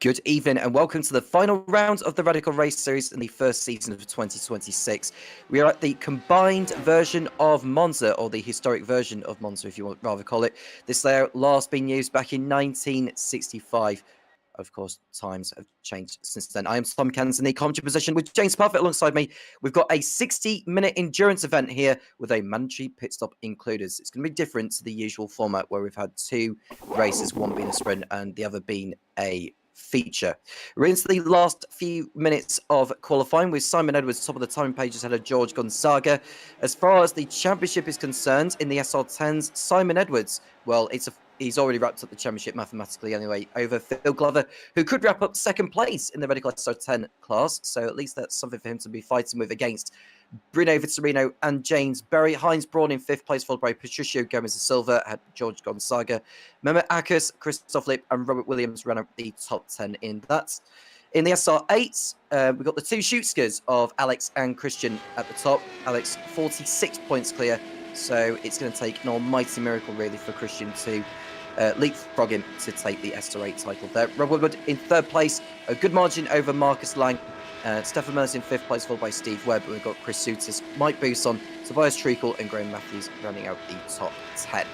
Good evening and welcome to the final round of the Radical Race Series in the first season of 2026. We are at the combined version of Monza, or the historic version of Monza if you want rather call it. This layout last being used back in 1965. Of course, times have changed since then. I am Tom Cairns in the commentary position with James Parfitt alongside me. We've got a 60-minute endurance event here with a mandatory pit stop included. It's going to be different to the usual format where we've had two races, one being a sprint and the other being a feature. We're into the last few minutes of qualifying with Simon Edwards top of the time pages ahead of George Gonzaga. As far as the championship is concerned, in the SR10s, Simon Edwards, well, he's already wrapped up the championship mathematically anyway, over Phil Glover, who could wrap up second place in the Radical SR10 class. So at least that's something for him to be fighting with against Bruno Vitorino and James Berry. Heinz Braun in fifth place, followed by Patricio Gomez da Silva, had George Gonzaga. Mehmet Akers, Christoph Lipp, and Robert Williams ran up the top 10 in that. In the SR8s, we've got the two shootskers of Alex and Christian at the top. Alex, 46 points clear, so it's going to take an almighty miracle, really, for Christian to leapfrog him to take the SR8 title there. Rob Woodward in third place, a good margin over Marcus Lang. Stefan Merz in fifth place, followed by Steve Webb. We've got Chris Soutis, Mike Bousson, Tobias Treacle, and Graham Matthews rounding out the top 10.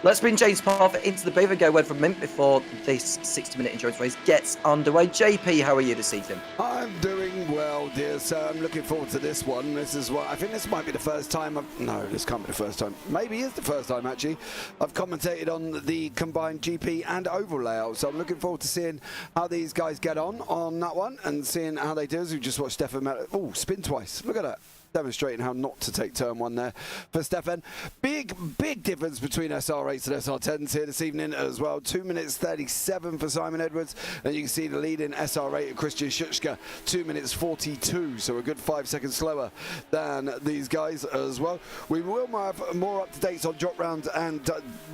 Let's bring James Parfitt into the booth and go word from him before this 60-minute endurance race gets underway. JP, how are you this evening? I'm doing well, dear sir. I'm looking forward to this one. This is what I think this might be the first time. No, this can't be the first time. Maybe it's the first time actually. I've commentated on the combined GP and oval layout, so I'm looking forward to seeing how these guys get on that one and seeing how they do. As we just watched Stefan. Oh, spin twice. Look at that. Demonstrating how not to take turn one there for Stefan. Big difference between SR8s and SR10s here this evening as well. 2 minutes 37 for Simon Edwards, and you can see the lead in SR8 Christian Schutzka, 2 minutes 42, so a good 5 seconds slower than these guys as well. We will have more up-to-dates on drop rounds and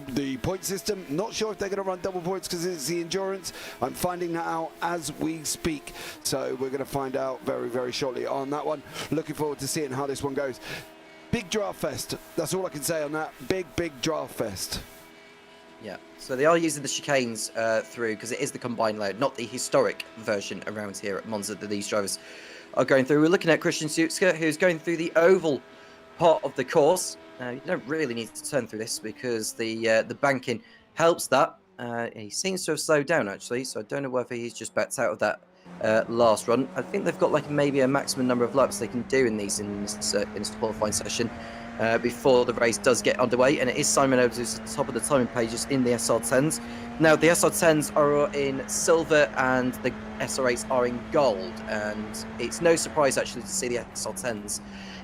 the point system. Not sure if they're going to run double points because it's the endurance. I'm finding that out as we speak, so we're going to find out very shortly on that one. Looking forward to seeing how this one goes. Big draft fest. That's all I can say on that. Big draft fest. Yeah, so they are using the chicanes through because it is the combined layout, not the historic version around here at Monza that these drivers are going through. We're looking at Christian Sutska, who's going through the oval part of the course. You don't really need to turn through this because the banking helps that. He seems to have slowed down actually, so I don't know whether he's just backed out of that last run. I think they've got like maybe a maximum number of laps they can do in these in this qualifying session before the race does get underway, and it is Simon Edwards who's at the top of the timing pages in the SR10s. Now the SR10s are in silver and the SR8s are in gold, and it's no surprise actually to see the SR10s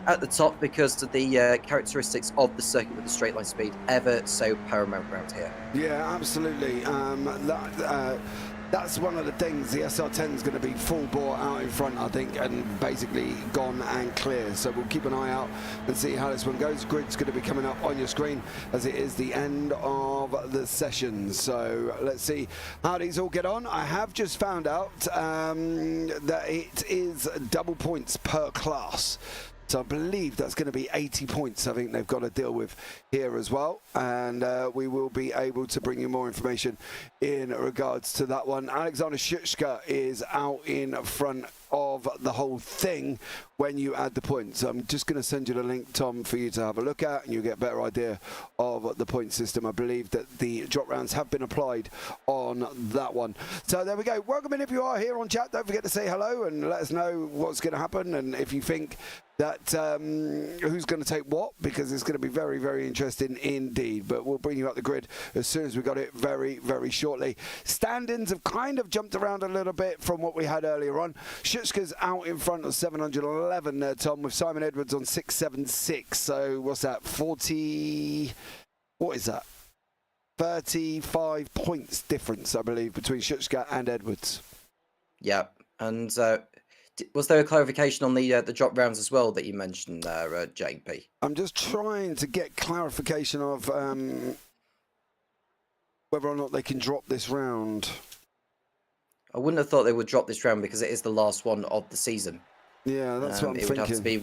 at the top because of the characteristics of the circuit with the straight line speed ever so paramount around here. Yeah, absolutely. That's one of the things. The SR10 is going to be full bore out in front, I think, and basically gone and clear. So we'll keep an eye out and see how this one goes. Grid's going to be coming up on your screen as it is the end of the session. So let's see how these all get on. I have just found out that it is double points per class. So I believe that's going to be 80 points I think they've got to deal with here as well. And we will be able to bring you more information in regards to that one. Alexander Schutzka is out in front of the whole thing when you add the points. I'm just going to send you the link, Tom, for you to have a look at, and you'll get a better idea of the point system. I believe that the drop rounds have been applied on that one. So there we go. Welcome in if you are here on chat. Don't forget to say hello and let us know what's going to happen, and if you think that who's going to take what, because it's going to be very interesting indeed. But we'll bring you up the grid as soon as we got it very shortly. Stand-ins have kind of jumped around a little bit from what we had earlier on. Schutzka's out in front of 711 there, Tom, with Simon Edwards on 676. So what's that? 40... What is that? 35 points difference, I believe, between Schutzka and Edwards. Yeah, and was there a clarification on the drop rounds as well that you mentioned there, JP? I'm just trying to get clarification of whether or not they can drop this round. I wouldn't have thought they would drop this round because it is the last one of the season. Yeah, that's what I'm thinking. It would have to be,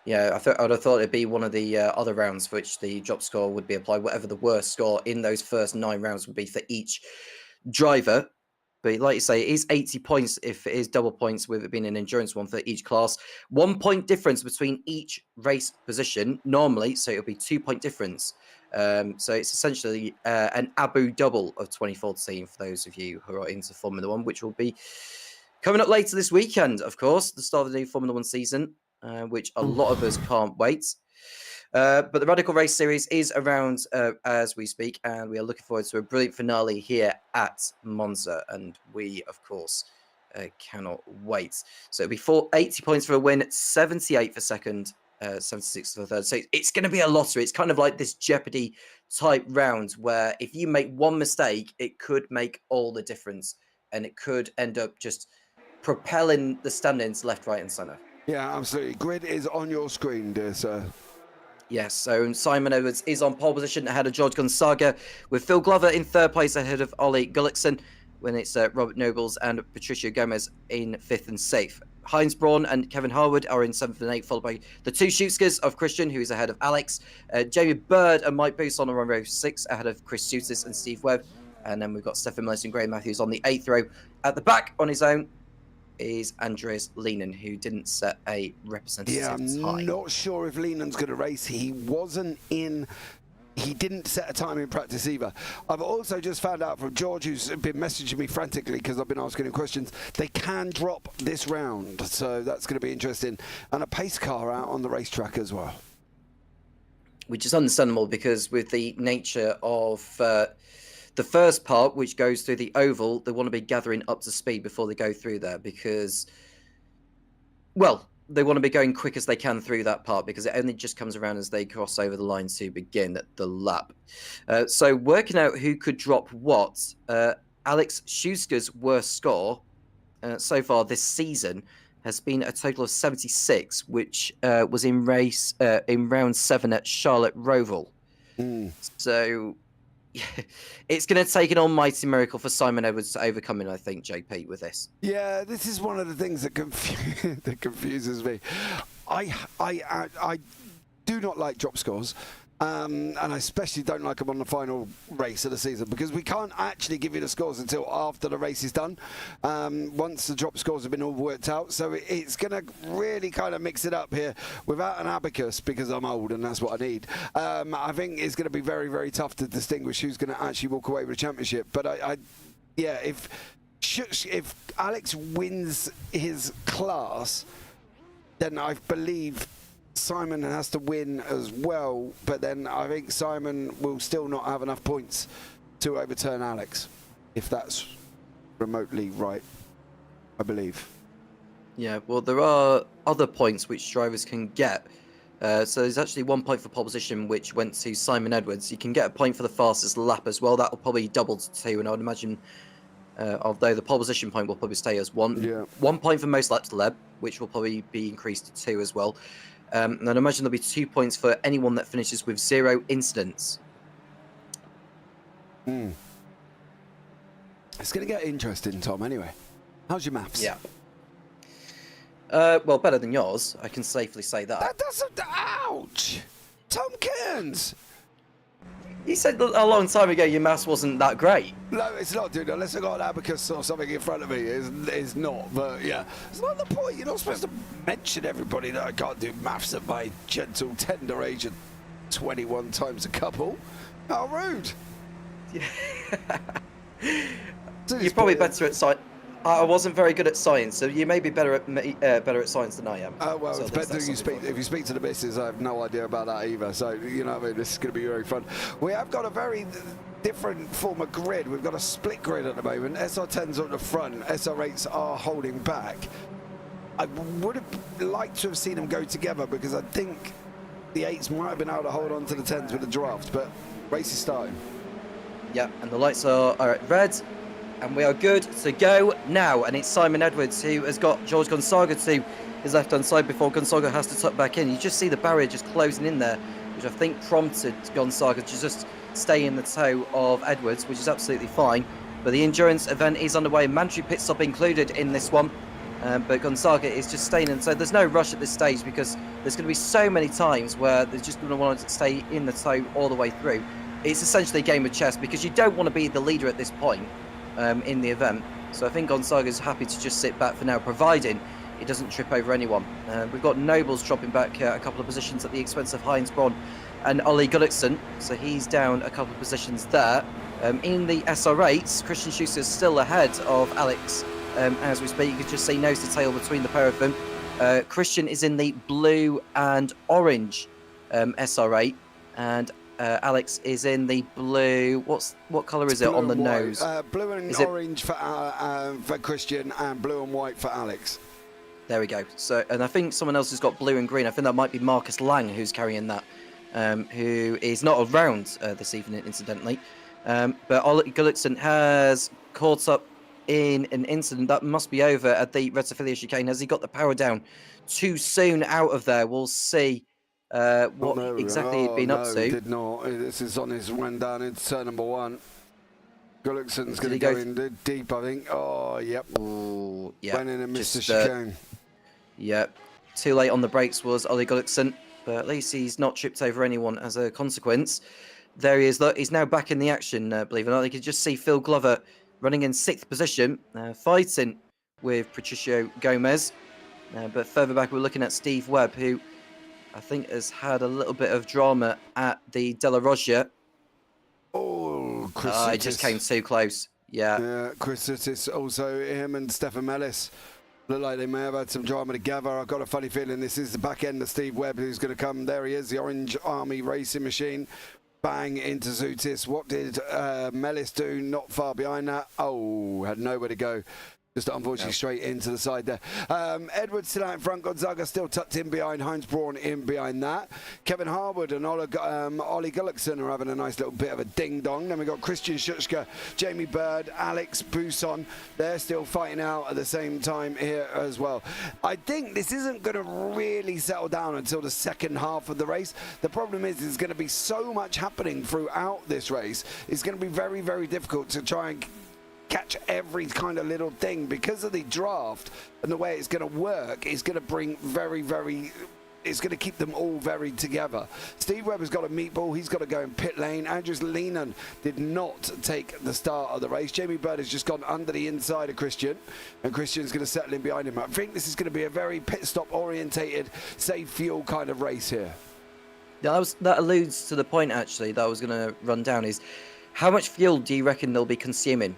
yeah, I would have thought it'd be one of the other rounds for which the drop score would be applied. Whatever the worst score in those first 9 rounds would be for each driver. But like you say, it is 80 points if it is double points with it being an endurance one for each class. 1 point difference between each race position normally, so it'll be 2 point difference. So it's essentially an Abu double of 2014 for those of you who are into Formula One, which will be coming up later this weekend, of course, the start of the new Formula One season, which a lot of us can't wait. But the Radical Race Series is around as we speak, and we are looking forward to a brilliant finale here at Monza, and we, of course, cannot wait. So it'll be 80 points for a win, 78 for second, 76 for third. So it's going to be a lottery. It's kind of like this Jeopardy type round where if you make one mistake, it could make all the difference, and it could end up just propelling the standings left, right, and centre. Yeah, absolutely. Grid is on your screen, dear sir. Yes, so Simon Edwards is on pole position ahead of George Gonzaga, with Phil Glover in third place ahead of Ollie Gullickson, when it's Robert Nobles and Patricio Gomez in fifth and sixth. Heinz Braun and Kevin Harwood are in seventh and eighth, followed by the two Schutskers of Christian, who is ahead of Alex. Jamie Bird and Mike Bousson are on row 6, ahead of Chris Sutis and Steve Webb. And then we've got Stefan Millis and Graham Matthews on the 8th row. At the back on his own is Andreas Lehnen, who didn't set a representative time. Yeah, I'm not sure if Lehnen's going to race. He didn't set a time in practice either. I've also just found out from George, who's been messaging me frantically because I've been asking him questions, they can drop this round, so that's going to be interesting. And a pace car out on the racetrack as well. Which is understandable because with the nature of the first part, which goes through the oval, they want to be gathering up to speed before they go through there because, well, they want to be going quick as they can through that part because it only just comes around as they cross over the line to begin the lap. So working out who could drop what, Alex Schusker's worst score so far this season has been a total of 76, which was in round 7 at Charlotte Roval. So it's going to take an almighty miracle for Simon Edwards to overcome it, I think, JP, with this. Yeah, this is one of the things that that confuses me. I do not like drop scores. And I especially don't like them on the final race of the season because we can't actually give you the scores until after the race is done, once the drop scores have been all worked out. So it's going to really kind of mix it up here without an abacus because I'm old and that's what I need. I think it's going to be very, very tough to distinguish who's going to actually walk away with the championship. But yeah, if Alex wins his class, then I believe Simon has to win as well, but then I think Simon will still not have enough points to overturn Alex, if that's remotely right, I believe. Yeah, well, there are other points which drivers can get. So there's actually 1 point for pole position, which went to Simon Edwards. You can get a point for the fastest lap as well. That will probably double to 2, and I would imagine, although the pole position point will probably stay as 1. Yeah. 1 point for most laps led, which will probably be increased to 2 as well. And I'd imagine there'll be 2 points for anyone that finishes with 0 incidents. It's going to get interesting, Tom, anyway. How's your maths? Yeah. Well, better than yours. I can safely say that. That doesn't... Ouch! Tom Cairns! You said a long time ago your maths wasn't that great. No, it's not, dude. Unless I've got an abacus or something in front of me, it's not. But yeah, it's not the point. You're not supposed to mention everybody that I can't do maths at my gentle, tender age of 21 times a couple. How rude. You're probably better at science. I wasn't very good at science, so you may be better at science than I am. Well, so it's better if you speak to the missus. I have no idea about that either. So, you know what I mean? This is going to be very fun. We have got a very different form of grid. We've got a split grid at the moment. SR10s are at the front. SR8s are holding back. I would have liked to have seen them go together because I think the 8s might have been able to hold on to the 10s with the draft, but race is starting. Yeah, and the lights are at red. And we are good to go now. And it's Simon Edwards who has got George Gonzaga to his left-hand side before Gonzaga has to tuck back in. You just see the barrier just closing in there, which I think prompted Gonzaga to just stay in the toe of Edwards, which is absolutely fine. But the endurance event is underway. Mandatory pit stop included in this one. But Gonzaga is just staying in. So there's no rush at this stage because there's going to be so many times where they're just going to want to stay in the toe all the way through. It's essentially a game of chess because you don't want to be the leader at this point. In the event, So I think Gonzaga's happy to just sit back for now, providing he doesn't trip over anyone. We've got Nobles dropping back a couple of positions at the expense of Heinz Braun and Ollie Gullickson, so he's down a couple of positions there. In the SR8s, Christian Schuster is still ahead of Alex as we speak. You can just see nose to tail between the pair of them. Christian is in the blue and orange SR8, and Alex is in the blue. What colour is it on the nose? Blue and orange for Christian, and blue and white for Alex. There we go. So, and I think someone else has got blue and green. I think that might be Marcus Lang who's carrying that, who is not around this evening, incidentally. But Ollie Gullickson has caught up in an incident that must be over at the Retophilia chicane. Has he got the power down too soon out of there? We'll see what exactly he'd been up to. He did not. This is on his run down into turn number 1. Gullickson's going to go in deep, I think. Oh, yep. Ooh, yeah. Went in and missed the chicane. Yep. Too late on the brakes was Ollie Gullickson, but at least he's not tripped over anyone as a consequence. There he is. Look, he's now back in the action, believe it or not. You can just see Phil Glover running in 6th position, fighting with Patricio Gomez. But further back, we're looking at Steve Webb, who I think has had a little bit of drama at the Della Roggia. Oh, Chris he just came too close. Yeah, Chris Sittis, also him and Stefan Mellis look like they may have had some drama together. I've got a funny feeling this is the back end of Steve Webb who's going to come. There he is, the Orange Army racing machine. Bang into Zutis. What did Mellis do? Not far behind that. Oh, had nowhere to go. Just unfortunately straight into the side there. Edwards still out in front. Gonzaga still tucked in behind. Heinz Braun in behind that. Kevin Harwood and Ollie Gullickson are having a nice little bit of a ding-dong. Then we've got Christian Schutzke, Jamie Bird, Alex Buson. They're still fighting out at the same time here as well. I think this isn't going to really settle down until the second half of the race. The problem is there's going to be so much happening throughout this race. It's going to be very, very difficult to try and catch every kind of little thing because of the draft and the way it's going to work. It's going to bring it's going to keep them all very together. Steve Webb has got a meatball. He's got to go in pit lane. Andrews Leenan did not take the start of the race. Jamie Bird has just gone under the inside of Christian, and Christian's going to settle in behind him. I think this is going to be a very pit stop orientated, save fuel kind of race here. Yeah, that alludes to the point actually that I was going to run down, is how much fuel do you reckon they'll be consuming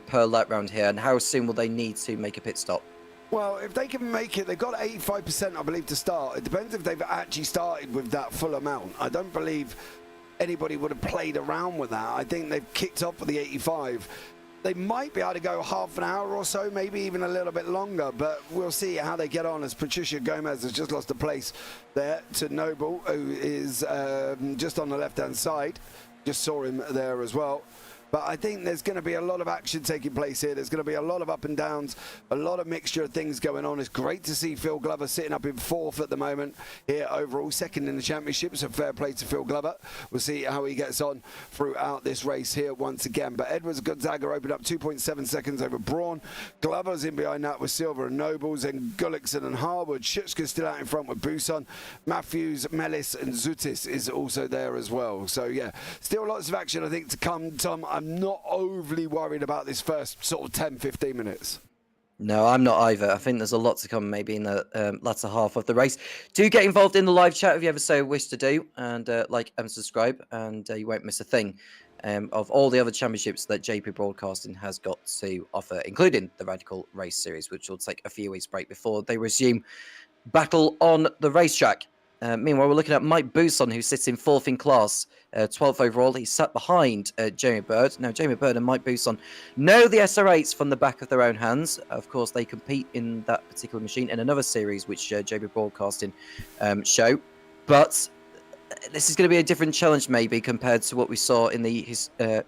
per lap round here, and how soon will they need to make a pit stop? Well, if they can make it, they've got 85%, I believe, to start. It depends if they've actually started with that full amount. I don't believe anybody would have played around with that. I think they've kicked off with the 85. They might be able to go half an hour or so, maybe even a little bit longer, but we'll see how they get on as Patricia Gomez has just lost a place there to Noble, who is just on the left-hand side. Just saw him there as well. But I think there's going to be a lot of action taking place here. There's going to be a lot of up and downs, a lot of mixture of things going on. It's great to see Phil Glover sitting up in 4th at the moment here overall, 2nd in the championship. So fair play to Phil Glover. We'll see how he gets on throughout this race here once again. But Edwards Gonzaga opened up 2.7 seconds over Braun. Glover's in behind that with Silver and Nobles, and Gullickson and Harwood. Schutzke's still out in front with Buson. Matthews, Mellis and Zutis is also there as well. So yeah, still lots of action I think to come, Tom. I'm not overly worried about this first sort of 10-15 minutes. No, I'm not either. I think there's a lot to come maybe in the latter half of the race. Do get involved in the live chat if you ever so wish to do, and like and subscribe, and you won't miss a thing of all the other championships that JP Broadcasting has got to offer, including the Radical Race Series, which will take a few weeks break before they resume battle on the racetrack. Meanwhile, we're looking at Mike Buson, who sits in 4th in class, 12th overall. He's sat behind Jamie Bird. Now, Jamie Bird and Mike Buson know the SR8s from the back of their own hands. Of course, they compete in that particular machine in another series, which JP Broadcasting show. But this is going to be a different challenge, maybe, compared to what we saw in the, the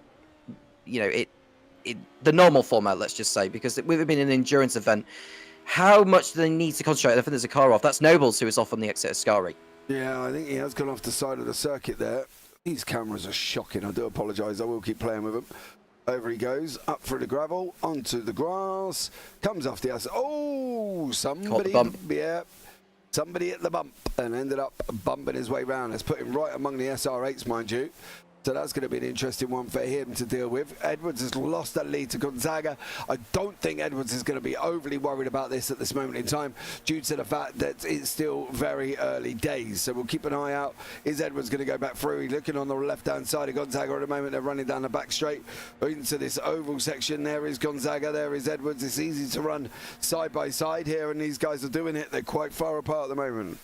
normal format, let's just say, because with it being an endurance event. How much do they need to concentrate? I think there's a car off. That's Nobles who is off on the exit of Scari. Yeah, I think he has gone off the side of the circuit there. These cameras are shocking. I do apologise. I will keep playing with them. Over he goes, up through the gravel, onto the grass, comes off the asset. Oh, somebody, yeah, somebody hit the bump and ended up bumping his way round. Let's put him right among the SR8s, mind you. So that's going to be an interesting one for him to deal with. Edwards has lost that lead to Gonzaga. I don't think Edwards is going to be overly worried about this at this moment in time due to the fact that it's still very early days. So we'll keep an eye out. Is Edwards going to go back through? He's looking on the left-hand side of Gonzaga at the moment. They're running down the back straight into this oval section. There is Gonzaga. There is Edwards. It's easy to run side by side here, and these guys are doing it. They're quite far apart at the moment.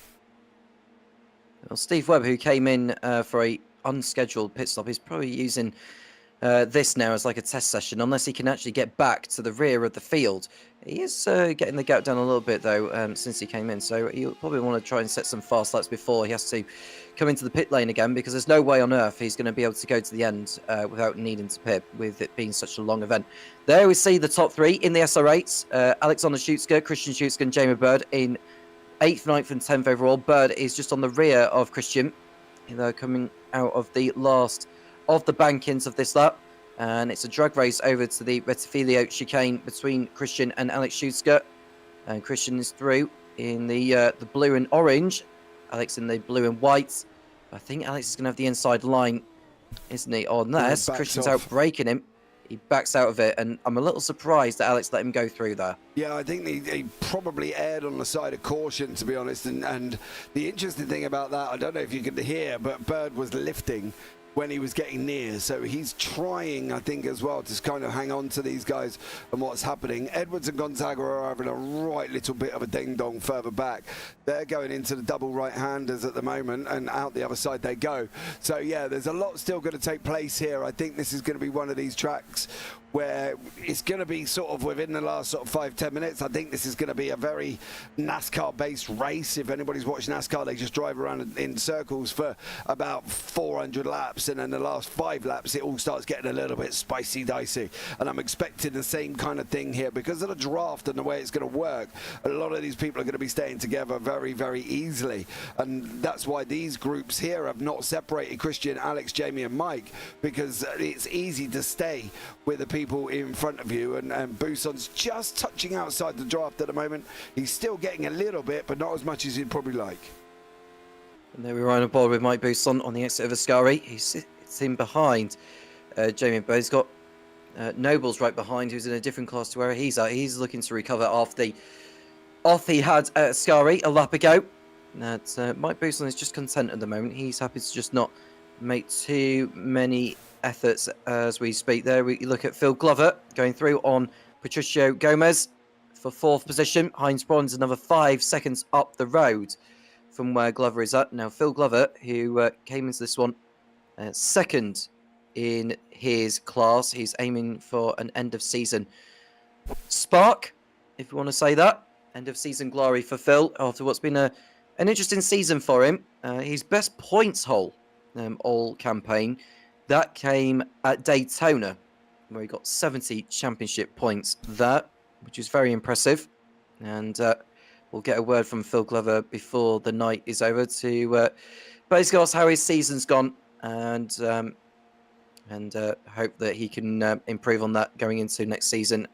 Well, Steve Webb, who came in for a unscheduled pit stop, is probably using this now as like a test session, unless he can actually get back to the rear of the field. He is getting the gap down a little bit though since he came in, so he'll probably want to try and set some fast laps before he has to come into the pit lane again, because there's no way on earth he's going to be able to go to the end without needing to pit, with it being such a long event. There we see the top three in the SR8s. Alexander Schutzker, Christian Schutzker and Jamie Bird in 8th, 9th and 10th overall. Bird is just on the rear of Christian. They're coming out of the last of the bank-ins of this lap, and it's a drag race over to the Retifilio chicane between Christian and Alex Schutzker, and Christian is through in the blue and orange, Alex in the blue and white. I think Alex is going to have the inside line, isn't he? Unless Christian's out braking him. He backs out of it, and I'm a little surprised that Alex let him go through there. Yeah, I think he probably erred on the side of caution, to be honest. And the interesting thing about that, I don't know if you could hear, but Bird was lifting when he was getting near. So he's trying, I think, as well, to kind of hang on to these guys and what's happening. Edwards and Gonzaga are having a right little bit of a ding-dong further back. They're going into the double right-handers at the moment, and out the other side they go. So, yeah, there's a lot still going to take place here. I think this is going to be one of these tracks where it's going to be sort of within the last sort of 5-10 minutes. I think this is going to be a very NASCAR-based race. If anybody's watched NASCAR, they just drive around in circles for about 400 laps, and then the last 5 laps, it all starts getting a little bit spicy dicey. And I'm expecting the same kind of thing here because of the draft and the way it's going to work. A lot of these people are going to be staying together very, very easily, and that's why these groups here have not separated Christian, Alex, Jamie, and Mike, because it's easy to stay with the people in front of you, and Buson's just touching outside the draft at the moment. He's still getting a little bit, but not as much as he'd probably like. And there we are on board with Mike Buson on the exit of Ascari. He sits in behind Jamie Bird. He's got Nobles right behind, who's in a different class to where he's at. He's looking to recover off he had at Ascari a lap ago. Mike Buson is just content at the moment. He's happy to just not make too many efforts as we speak. There we look at Phil Glover going through on Patricio Gomez for 4th position. Heinz Braun's another 5 seconds up the road from where Glover is at. Now Phil Glover, who came into this one 2nd in his class, he's aiming for an end of season spark, if you want to say that. End of season glory for Phil after what's been an interesting season for him. His best points haul all campaign, that came at Daytona, where he got 70 championship points there, which is very impressive. And we'll get a word from Phil Glover before the night is over to basically ask how his season's gone, and hope that he can improve on that going into next season,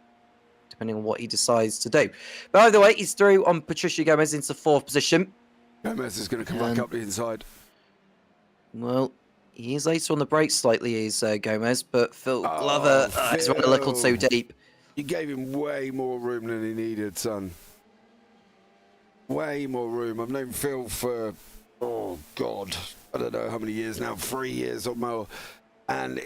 depending on what he decides to do. But either way, he's through on Patricio Gomez into 4th position. Gomez is going to come back up the inside. Well, he is later on the brakes slightly, is Gomez, but Phil Glover is running a little too deep. You gave him way more room than he needed, son. Way more room. I've known Phil for, oh God, I don't know how many years now, 3 years or more. And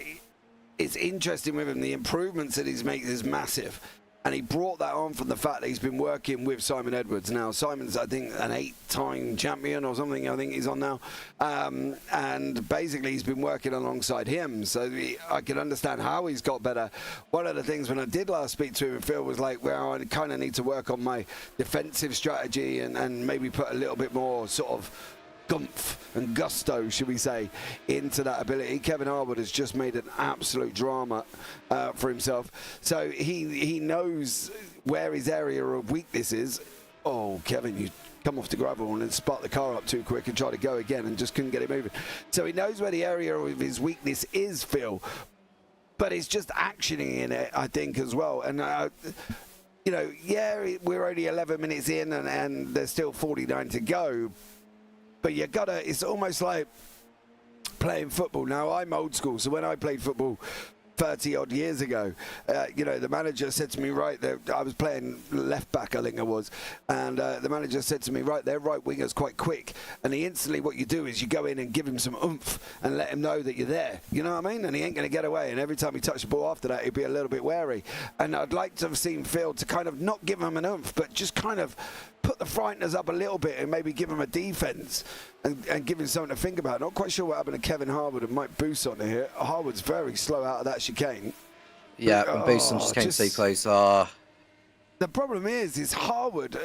it's interesting with him, the improvements that he's making is massive. And he brought that on from the fact that he's been working with Simon Edwards. Now, Simon's, I think, an 8-time champion or something, I think he's on now. And basically, he's been working alongside him. So I can understand how he's got better. One of the things when I did last speak to him, Phil, was like, well, I kind of need to work on my defensive strategy and maybe put a little bit more sort of gumph and gusto, should we say, into that ability. Kevin Harwood has just made an absolute drama for himself. So he knows where his area of weakness is. Oh, Kevin, you come off the gravel and then spark the car up too quick and try to go again and just couldn't get it moving. So he knows where the area of his weakness is, Phil. But it's just actioning in it, I think, as well. And you know, yeah, we're only 11 minutes in and there's still 49 to go. But you gotta, it's almost like playing football. Now, I'm old school, so when I played football 30 odd years ago, the manager said to me, right there, I was playing left back, I think I was, and the manager said to me, right, their right winger's quite quick, and instantly what you do is you go in and give him some oomph and let him know that you're there, you know what I mean? And he ain't going to get away, and every time he touched the ball after that, he'd be a little bit wary. And I'd like to have seen Phil to kind of not give him an oomph, but just kind of put the frighteners up a little bit and maybe give him a defence and give him something to think about. Not quite sure what happened to Kevin Harwood and Mike Bousson here. Harwood's very slow out of that chicane. Yeah, and Bousson just came too close. The problem is Harwood,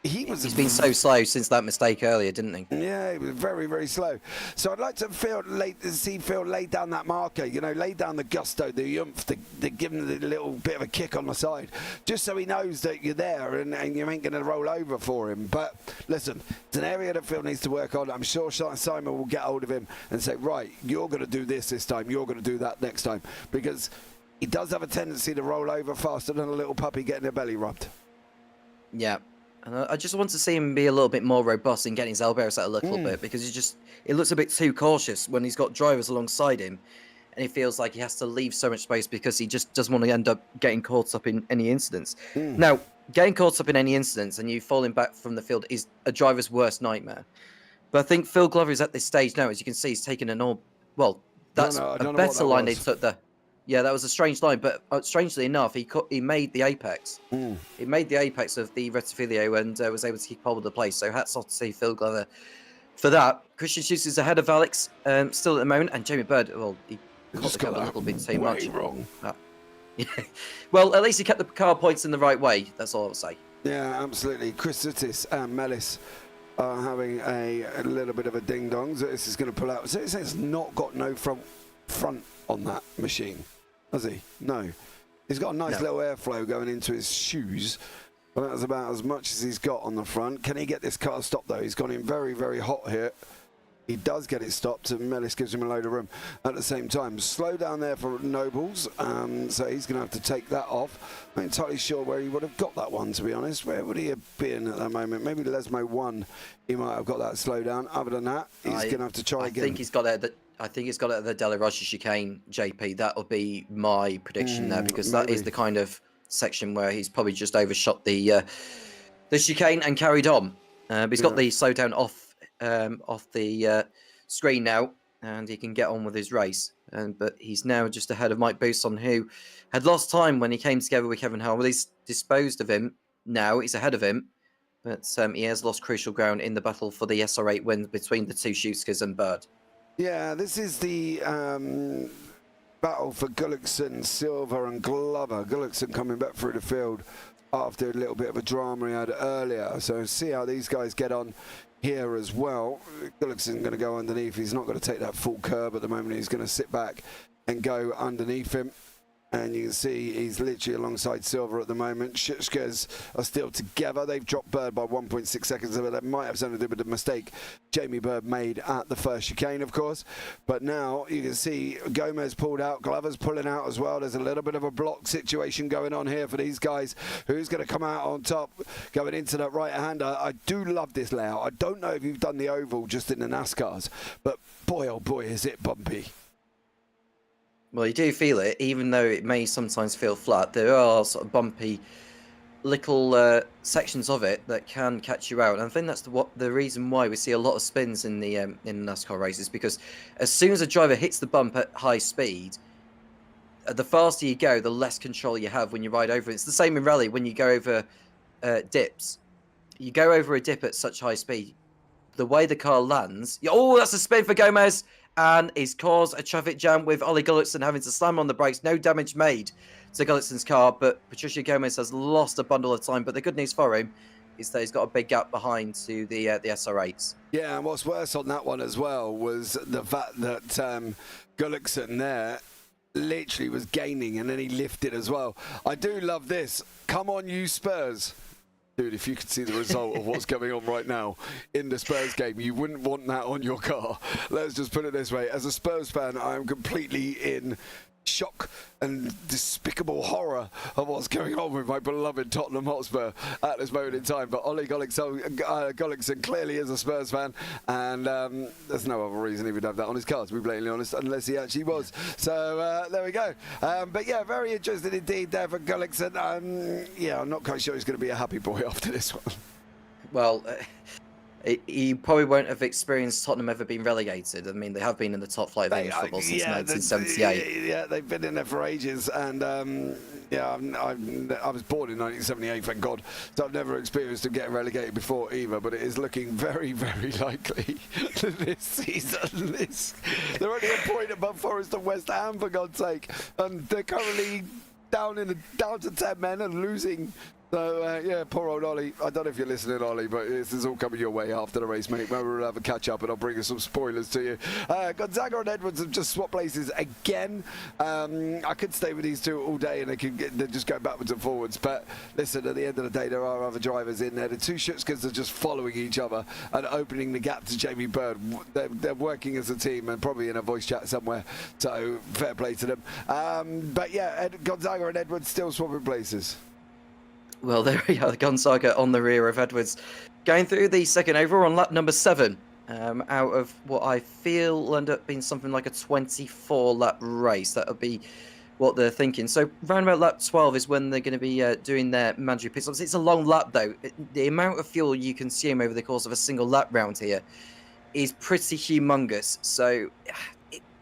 he's been so slow since that mistake earlier, didn't he? Yeah, he was very, very slow. So I'd like to see Phil lay down that marker, lay down the gusto, the oomph, to give him the little bit of a kick on the side, just so he knows that you're there and you ain't going to roll over for him. But listen, it's an area that Phil needs to work on. I'm sure Simon will get hold of him and say, right, you're going to do this time, you're going to do that next time, because he does have a tendency to roll over faster than a little puppy getting their belly rubbed. Yeah. And I just want to see him be a little bit more robust and getting his elbows out a little bit, because it looks a bit too cautious when he's got drivers alongside him, and he feels like he has to leave so much space because he just doesn't want to end up getting caught up in any incidents. Now, getting caught up in any incidents and you falling back from the field is a driver's worst nightmare. But I think Phil Glover is at this stage now, as you can see, he's taken that's a better line they took there. Yeah, that was a strange line, but strangely enough, he made the apex. He made the apex of the Rettifilio and was able to keep hold of the place. So hats off to Phil Glover for that. Christian Schutz is ahead of Alex still at the moment, and Jamie Bird, well, he caught the car a little bit too much. Wrong. Yeah. Well, at least he kept the car points in the right way. That's all I'll say. Yeah, absolutely. Chris Zittis and Mellis are having a little bit of a ding-dong. Zittis is going to pull out. Zittis has not got no front on that machine, has he? No. He's got a nice little airflow going into his shoes, but that's about as much as he's got on the front. Can he get this car stopped, though? He's gone in very, very hot here. He does get it stopped, and Mellis gives him a load of room at the same time. Slow down there for Nobles, so he's going to have to take that off. I'm not entirely sure where he would have got that one, to be honest. Where would he have been at that moment? Maybe Lesmo 1, he might have got that slow down. Other than that, he's going to have to try again. I think he's got it at the Della Rocha chicane, JP. That'll be my prediction there, because that is the kind of section where he's probably just overshot the chicane and carried on. But he's got the slowdown off the screen now, and he can get on with his race. But he's now just ahead of Mike Bousson, who had lost time when he came together with Kevin Harwood. He's disposed of him now. He's ahead of him, but he has lost crucial ground in the battle for the SR8 win between the two Schutskers and Bird. Yeah, this is the battle for Gullickson, Silver and Glover. Gullickson coming back through the field after a little bit of a drama he had earlier. So see how these guys get on here as well. Gullickson's going to go underneath. He's not going to take that full curb at the moment. He's going to sit back and go underneath him. And you can see he's literally alongside Silver at the moment. Schutskers are still together. They've dropped Bird by 1.6 seconds. That might have something to do with the mistake Jamie Bird made at the first chicane, of course. But now you can see Gomez pulled out. Glover's pulling out as well. There's a little bit of a block situation going on here for these guys. Who's going to come out on top going into that right-hander? I do love this layout. I don't know if you've done the oval just in the NASCARs, but boy, oh boy, is it bumpy. Well, you do feel it, even though it may sometimes feel flat. There are sort of bumpy little sections of it that can catch you out. And I think that's the reason why we see a lot of spins in the NASCAR races, because as soon as a driver hits the bump at high speed, the faster you go, the less control you have when you ride over it. It's the same in rally when you go over dips. You go over a dip at such high speed, the way the car lands... Oh, that's a spin for Gomez! And he's caused a traffic jam with Ollie Gullickson having to slam on the brakes. No damage made to Gullickson's car, but Patricio Gomez has lost a bundle of time. But the good news for him is that he's got a big gap behind to the SR8s. Yeah, and what's worse on that one as well was the fact that Gullickson there literally was gaining, and then he lifted as well. I do love this. Come on, you Spurs. Dude, if you could see the result of what's going on right now in the Spurs game, you wouldn't want that on your car. Let's just put it this way. As a Spurs fan, I am completely in shock and despicable horror of what's going on with my beloved Tottenham Hotspur at this moment in time. But Ollie Gullickson clearly is a Spurs fan, and there's no other reason he would have that on his card, to be blatantly honest, unless he actually was. So there we go. But yeah, very interested indeed there for Gullickson. Yeah, I'm not quite sure he's going to be a happy boy after this one. Well, he probably won't have experienced Tottenham ever being relegated. I mean, they have been in the top flight of English football since 1978. Yeah, they've been in there for ages, and yeah, I was born in 1978, thank God, so I've never experienced them getting relegated before either, but it is looking very, very likely this season. They're only a point above Forest and West Ham, for God's sake, and they're currently down to 10 men and losing. So, yeah, poor old Ollie. I don't know if you're listening, Ollie, but this is all coming your way after the race, mate. Maybe we'll have a catch-up and I'll bring you some spoilers to you. Gonzaga and Edwards have just swapped places again. I could stay with these two all day and they're just going backwards and forwards. But listen, at the end of the day, there are other drivers in there. The two Schutzkes are just following each other and opening the gap to Jamie Bird. They're working as a team and probably in a voice chat somewhere. So, fair play to them. But yeah, Gonzaga and Edwards still swapping places. Well, there we are, Gonzaga on the rear of Edwards. Going through the second overall on lap number 7, out of what I feel will end up being something like a 24-lap race. That'll be what they're thinking. So round about lap 12 is when they're going to be doing their mandatory pit stops. It's a long lap, though. The amount of fuel you consume over the course of a single lap round here is pretty humongous. So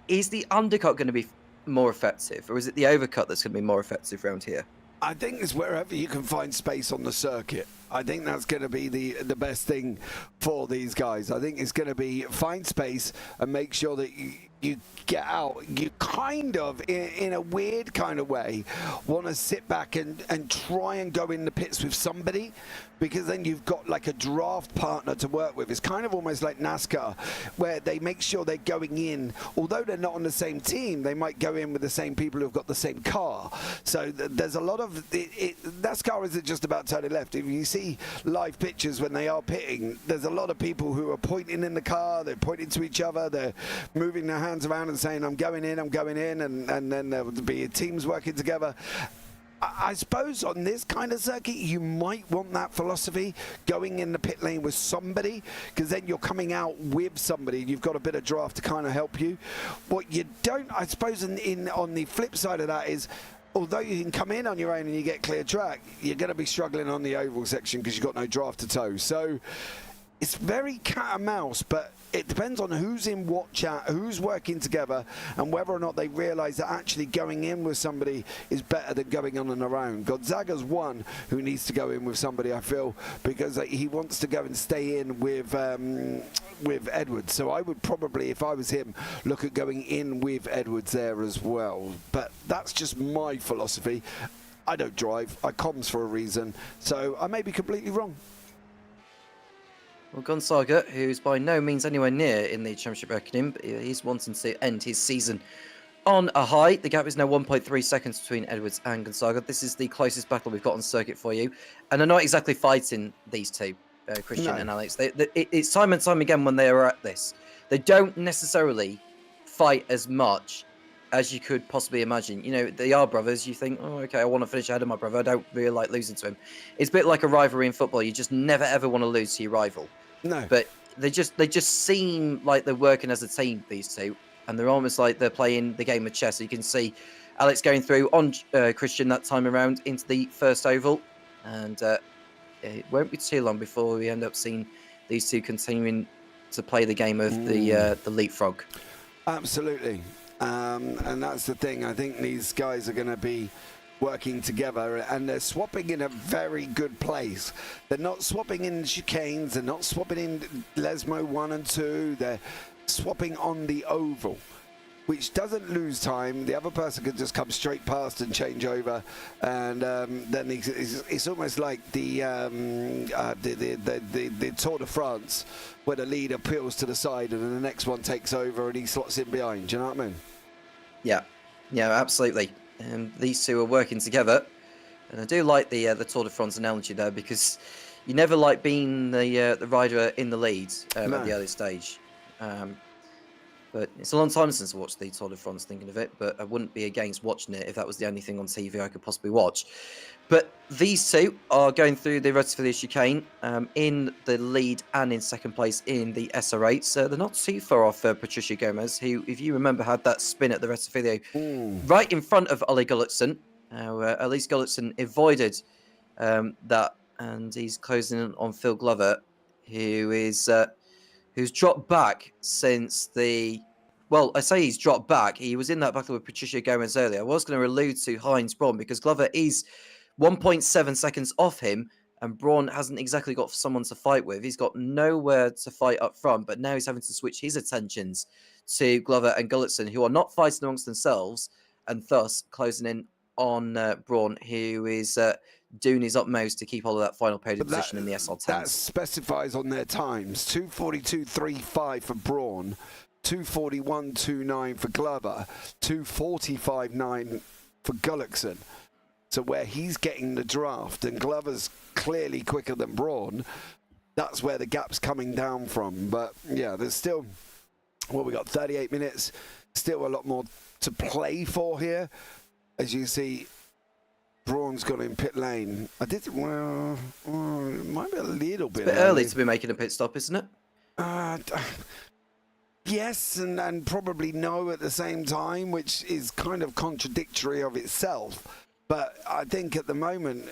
is the undercut going to be more effective, or is it the overcut that's going to be more effective round here? I think it's wherever you can find space on the circuit. I think that's going to be the best thing for these guys. I think it's going to be find space and make sure that you get out. You kind of, in a weird kind of way, want to sit back and try and go in the pits with somebody, because then you've got like a draft partner to work with. It's kind of almost like NASCAR, where they make sure they're going in, although they're not on the same team, they might go in with the same people who've got the same car. So there's a lot of, NASCAR isn't just about turning left. If you see live pictures when they are pitting, there's a lot of people who are pointing in the car, they're pointing to each other, they're moving their hands around and saying, I'm going in, and then there would be teams working together. I suppose on this kind of circuit, you might want that philosophy, going in the pit lane with somebody, because then you're coming out with somebody and you've got a bit of draft to kind of help you. What you don't, I suppose, on the flip side of that is, although you can come in on your own and you get clear track, you're going to be struggling on the oval section because you've got no draft to tow. So it's very cat and mouse, but it depends on who's in what chat, who's working together, and whether or not they realise that actually going in with somebody is better than going on their own. Gonzaga's one who needs to go in with somebody, I feel, because he wants to go and stay in with Edwards. So I would probably, if I was him, look at going in with Edwards there as well. But that's just my philosophy. I don't drive. I comms for a reason. So I may be completely wrong. Well, Gonzaga, who's by no means anywhere near in the championship reckoning, but he's wanting to end his season on a high. The gap is now 1.3 seconds between Edwards and Gonzaga. This is the closest battle we've got on circuit for you. And they're not exactly fighting, these two, Christian and Alex. It's time and time again when they are at this. They don't necessarily fight as much as you could possibly imagine. You know, they are brothers. You think, oh, okay, I want to finish ahead of my brother. I don't really like losing to him. It's a bit like a rivalry in football. You just never, ever want to lose to your rival. No. But they just seem like they're working as a team, these two. And they're almost like they're playing the game of chess. So you can see Alex going through on Christian that time around into the first oval. And it won't be too long before we end up seeing these two continuing to play the game of the leapfrog. Absolutely. And that's the thing. I think these guys are going to be working together, and they're swapping in a very good place. They're not swapping in chicanes, they're not swapping in Lesmo 1 and 2, they're swapping on the oval, which doesn't lose time. The other person could just come straight past and change over, and then it's almost like the Tour de France, where the leader peels to the side and then the next one takes over and he slots in behind. Do you know what I mean? Yeah, absolutely. These two are working together, and I do like the Tour de France analogy there, because you never like being the rider in the lead at the early stage. But it's a long time since I watched the Tour de France, thinking of it, but I wouldn't be against watching it if that was the only thing on TV I could possibly watch. But these two are going through the Rettifilio chicane in the lead and in second place in the SR8. So they're not too far off Patricia Gomez, who, if you remember, had that spin at the Rettifilio right in front of Ole Gulliksen. At least Gulliksen avoided that, and he's closing in on Phil Glover, who is... who's dropped back since the... Well, I say he's dropped back. He was in that battle with Patricia Gomez earlier. I was going to allude to Heinz Braun because Glover is 1.7 seconds off him, and Braun hasn't exactly got someone to fight with. He's got nowhere to fight up front, but now he's having to switch his attentions to Glover and Gulliksen, who are not fighting amongst themselves, and thus closing in on Braun, who is doing his utmost to keep hold of that final podium position in the SR10. That specifies on their times 2:42.35 for Braun, 2:41.29 for Glover, 2:45.9 for Gulliksen. So where he's getting the draft and Glover's clearly quicker than Braun, that's where the gap's coming down from. But yeah, there's still, well, we got 38 minutes, still a lot more to play for here. As you see, Braun's gone in pit lane. It might be a little bit early to be making a pit stop, isn't it? Yes, and probably no at the same time, which is kind of contradictory of itself. But I think at the moment,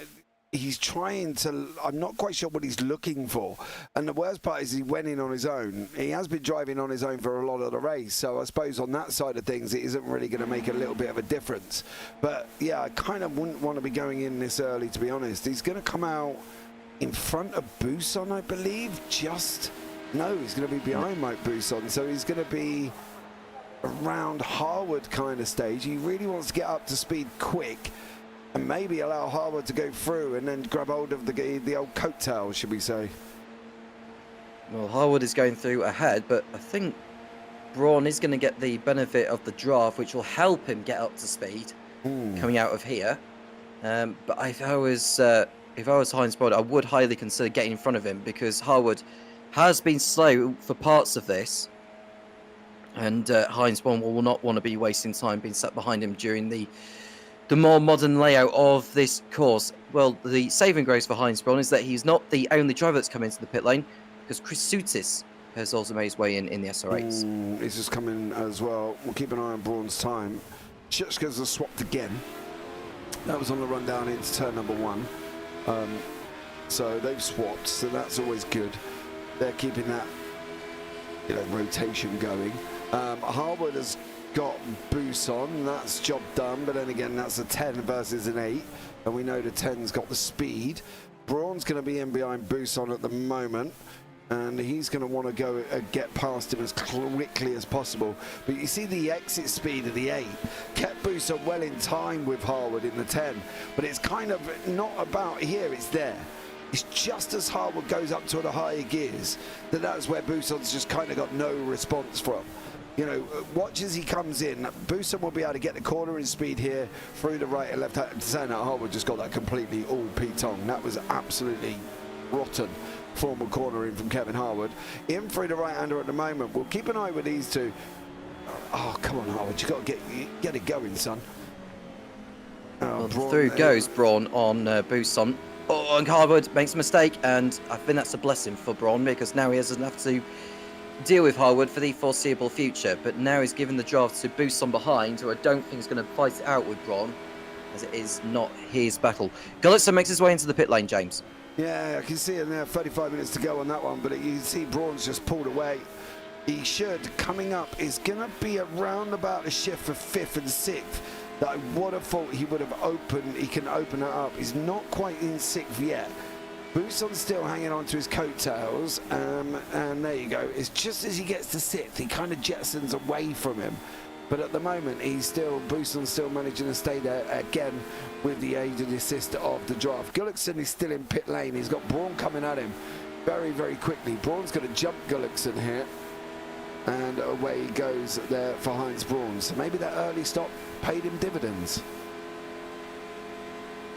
he's trying to... I'm not quite sure what he's looking for. And the worst part is he went in on his own. He has been driving on his own for a lot of the race. So I suppose on that side of things, it isn't really going to make a little bit of a difference. But yeah, I kind of wouldn't want to be going in this early, to be honest. He's going to come out in front of Buson, I believe. No, he's going to be behind Mike Buson. So he's going to be around Harwood kind of stage. He really wants to get up to speed quick and maybe allow Harwood to go through and then grab hold of the old coattail, should we say. Well, Harwood is going through ahead, but I think Braun is going to get the benefit of the draft, which will help him get up to speed coming out of here. But if I was Heinz Braun, I would highly consider getting in front of him, because Harwood has been slow for parts of this, and Heinz Braun will not want to be wasting time being sat behind him during the more modern layout of this course. Well, the saving grace for Heinz Braun is that he's not the only driver that's come into the pit lane, because Chris Soutis has also made his way in the SR8s. He's just coming as well. We'll keep an eye on Braun's time. Shutska's has swapped again. That was on the run down into turn number 1. So they've swapped, so that's always good. They're keeping that, rotation going. Harwood has got Buson, that's job done, but then again, that's a 10 versus an 8, and we know the 10's got the speed. Braun's going to be in behind Buson at the moment, and he's going to want to go get past him as quickly as possible. But you see the exit speed of the 8 kept Buson well in time with Harwood in the 10, but it's kind of not about here, it's there. It's just as Harwood goes up to the higher gears, that's where Buson's just kind of got no response from. Watch as he comes in. Buson will be able to get the corner in speed here through the right and left hand. Saying that, Harwood just got that completely all pitong. That was absolutely rotten formal cornering from Kevin Harwood. In through the right-hander at the moment. We'll keep an eye with these two. Oh, come on, Harwood. You've got to get it going, son. Well, through goes Braun on Buson. Oh, and Harwood makes a mistake, and I think that's a blessing for Braun, because now he doesn't have to deal with Harwood for the foreseeable future. But now he's given the draft to Buson behind, who I don't think is going to fight it out with Braun, as it is not his battle. Gulliksen makes his way into the pit lane, James. Yeah, I can see it now. 35 minutes to go on that one, but you see Braun's just pulled away. He should. Coming up is going to be around about a shift for 5th and 6th that I would have thought he would have opened. He can open that up. He's not quite in 6th yet. Buson's still hanging on to his coattails, and there you go. It's just as he gets to 6th, he kind of jetsons away from him. But at the moment, Buson's still managing to stay there again with the aid and assist of the draft. Gulliksen is still in pit lane. He's got Braun coming at him very, very quickly. Braun's going to jump Gulliksen here, and away he goes there for Heinz Braun. So maybe that early stop paid him dividends.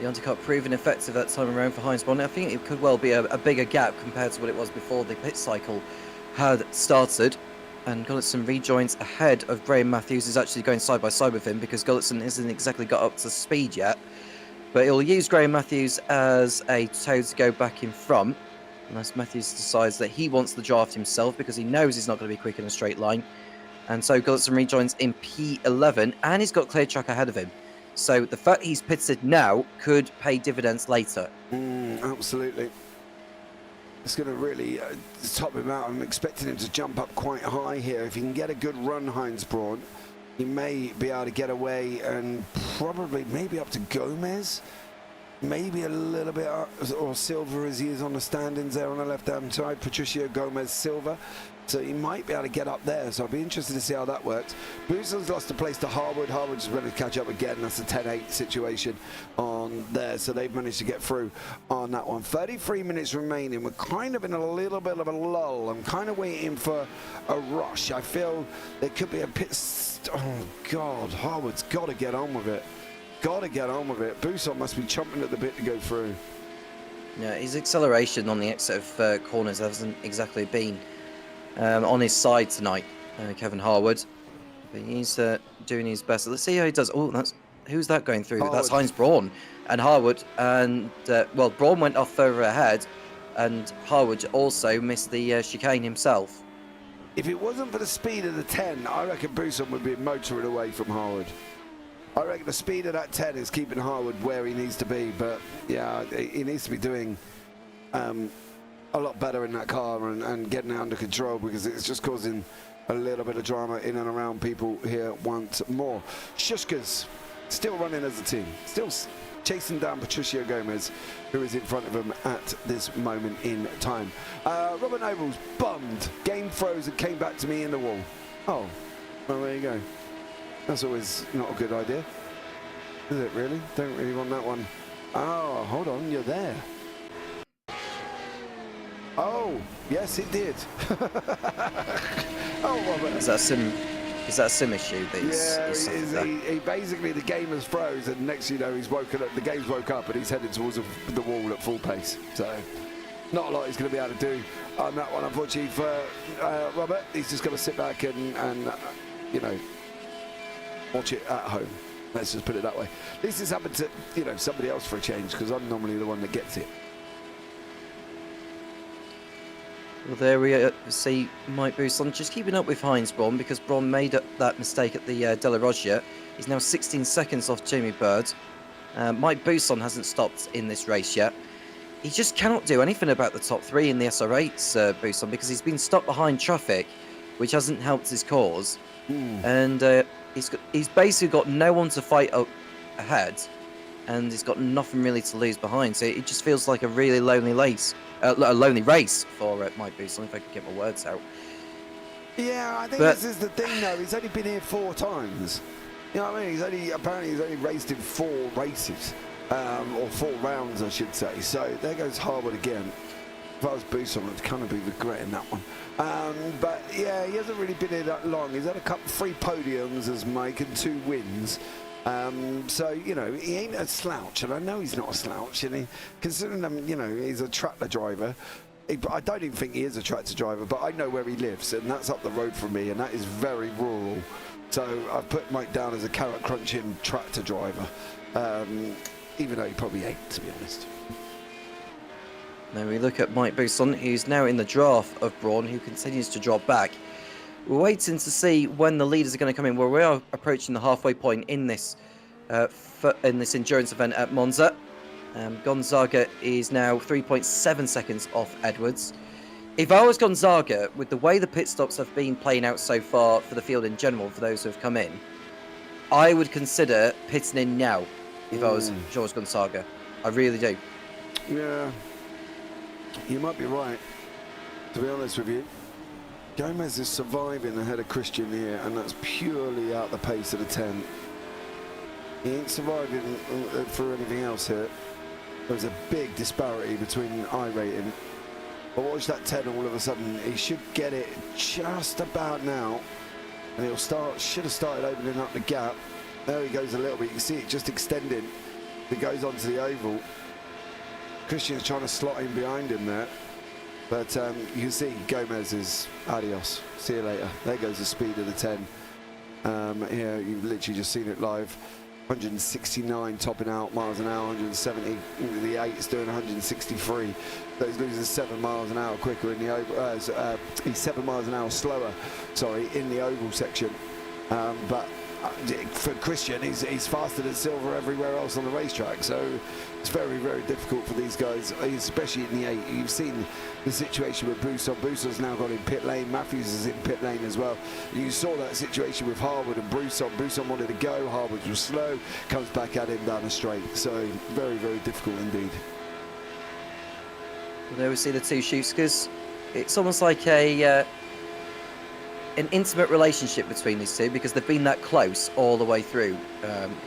The undercut proving effective that time around for Heinz Braun. I think it could well be a bigger gap compared to what it was before the pit cycle had started. And Gulletson rejoins ahead of Graham Matthews, who's actually going side by side with him because Gulletson hasn't exactly got up to speed yet. But he'll use Graham Matthews as a toe to go back in front, unless Matthews decides that he wants the draft himself because he knows he's not going to be quick in a straight line. And so Gulletson rejoins in P11, and he's got clear track ahead of him. So the fact he's pitted now could pay dividends later. Absolutely. It's going to really top him out. I'm expecting him to jump up quite high here. If he can get a good run, Heinz Braun, he may be able to get away and probably maybe up to Gomez. Maybe a little bit, or Silva as he is on the standings there on the left-hand side. Patricio Gomez Silva. So he might be able to get up there. So I'll be interested to see how that works. Bouson's lost a place to Harwood. Harwood's ready to catch up again. That's a 10-8 situation on there. So they've managed to get through on that one. 33 minutes remaining. We're kind of in a little bit of a lull. I'm kind of waiting for a rush. I feel there could be a pit. Oh, God. Harwood's got to get on with it. Got to get on with it. Bousson must be chomping at the bit to go through. Yeah, his acceleration on the exit of corners hasn't exactly been on his side tonight, Kevin Harwood. But he's doing his best. Let's see how he does. Oh, who's that going through? Harwood. That's Heinz Braun and Harwood. And, well, Braun went off further ahead, and Harwood also missed the chicane himself. If it wasn't for the speed of the 10, I reckon Bousson would be motoring away from Harwood. I reckon the speed of that 10 is keeping Harwood where he needs to be, but yeah, he needs to be doing a lot better in that car and getting it under control, because it's just causing a little bit of drama in and around people here once more. Shushka's still running as a team, still chasing down Patricio Gomez, who is in front of him at this moment in time. Robert Noble's bummed. Game froze and came back to me in the wall. Oh, well, there you go. That's always not a good idea, is it really? Don't really want that one. Oh, hold on, you're there. Oh, yes, it did. Oh, Robert. Is that a sim issue? Yeah, he basically, the game has froze, and next you know, he's woken up. The game's woke up, and he's headed towards the wall at full pace. So, not a lot he's going to be able to do on that one, unfortunately for Robert. He's just going to sit back and you know, watch it at home. Let's just put it that way. At least it's happened to, you know, somebody else for a change, because I'm normally the one that gets it. Well, there we see Mike Bousson just keeping up with Heinz Braun, because Braun made that mistake at the De La Roggia. He's now 16 seconds off Jamie Bird. Mike Bousson hasn't stopped in this race yet. He just cannot do anything about the top three in the SR8s, Bousson, because he's been stopped behind traffic, which hasn't helped his cause. And he's basically got no one to fight up ahead, and he's got nothing really to lose behind. So it just feels like a really lonely race for Mike Bousson, if I could get my words out. Yeah, I think this is the thing, though. He's only been here 4 times. You know what I mean? Apparently he's only raced in 4 races, or 4 rounds, I should say. So there goes Harwood again. If I was Bousson, I'd kind of be regretting that one. But yeah, he hasn't really been here that long. He's had 3 podiums as Mike and 2 wins. So, you know, he ain't a slouch, and I know he's not a slouch. And considering him, you know, he's a tractor driver. I don't even think he is a tractor driver, but I know where he lives, and that's up the road from me, and that is very rural. So I've put Mike down as a carrot crunching tractor driver, even though he probably ain't, to be honest. Now we look at Mike Bousson, who's now in the draft of Braun, who continues to drop back. We're waiting to see when the leaders are going to come in. Well, we are approaching the halfway point in this endurance event at Monza. Gonzaga is now 3.7 seconds off Edwards. If I was Gonzaga, with the way the pit stops have been playing out so far for the field in general, for those who have come in, I would consider pitting in now if I was George Gonzaga. I really do. Yeah. You might be right, to be honest with you. Gomez is surviving ahead of Christian here, and that's purely out the pace of the 10. He ain't surviving for anything else here. There's a big disparity between I rating. But watch that 10, all of a sudden, he should get it just about now. And should have started opening up the gap. There he goes a little bit. You can see it just extending. It goes onto the oval. Christian's trying to slot in behind him there. But you can see Gomez is adios. See you later. There goes the speed of the 10. Here, you've literally just seen it live. 169 topping out miles an hour, 170. The 8 is doing 163. So he's losing 7 miles an hour quicker in the oval. He's 7 miles an hour slower, sorry, in the oval section. But for Christian, he's faster than Silver everywhere else on the racetrack. So it's very, very difficult for these guys, especially in the 8. You've seen the situation with Buson. Buson's now got in pit lane. Matthews is in pit lane as well. You saw that situation with Harwood and Buson. Buson wanted to go. Harwood was slow. Comes back at him down the straight. So very, very difficult indeed. Well, there we see the two Schutskers. It's almost like an intimate relationship between these two because they've been that close all the way through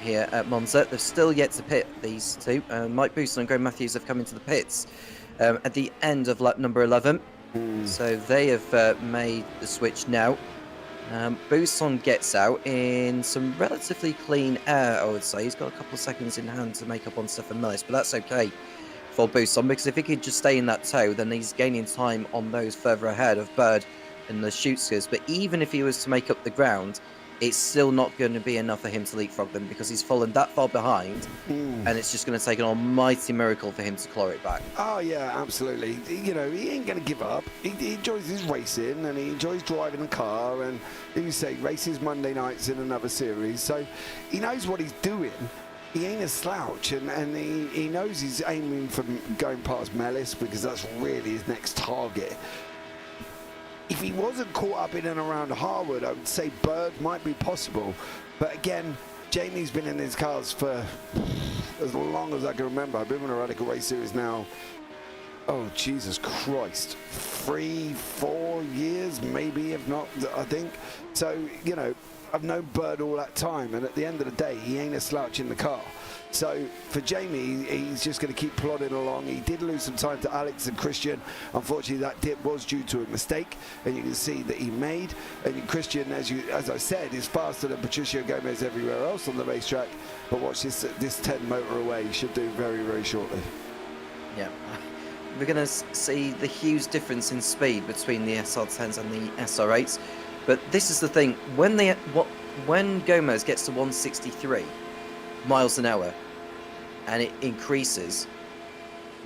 here at Monza. They've still yet to pit, these two. Mike Buson and Graham Matthews have come into the pits at the end of lap number 11. So they have made the switch now. Buson gets out in some relatively clean air, I would say. He's got a couple of seconds in hand to make up on Stefan Millis, but that's okay for Buson because if he could just stay in that tow, then he's gaining time on those further ahead of Bird and the Schutskers. But even if he was to make up the ground, it's still not going to be enough for him to leapfrog them because he's fallen that far behind, and it's just going to take an almighty miracle for him to claw it back. Oh yeah, absolutely. You know, he ain't going to give up. He enjoys his racing and he enjoys driving a car, and you say races Monday nights in another series, so he knows what he's doing. He ain't a slouch, and he knows he's aiming for going past Mellis because that's really his next target. If he wasn't caught up in and around Harwood, I would say Bird might be possible. But again, Jamie's been in his cars for as long as I can remember. I've been in a Radical Race Series now, oh, Jesus Christ, 3-4 years, maybe, if not, I think. So, you know, I've known Bird all that time, and at the end of the day, he ain't a slouch in the car. So for Jamie, he's just going to keep plodding along. He did lose some time to Alex and Christian. Unfortunately, that dip was due to a mistake, and you can see that he made. And Christian, as I said, is faster than Patricio Gomez everywhere else on the racetrack. But watch this 10 motor away. He should do very, very shortly. Yeah. We're going to see the huge difference in speed between the SR10s and the SR8s. But this is the thing. When Gomez gets to 163 miles an hour, and it increases,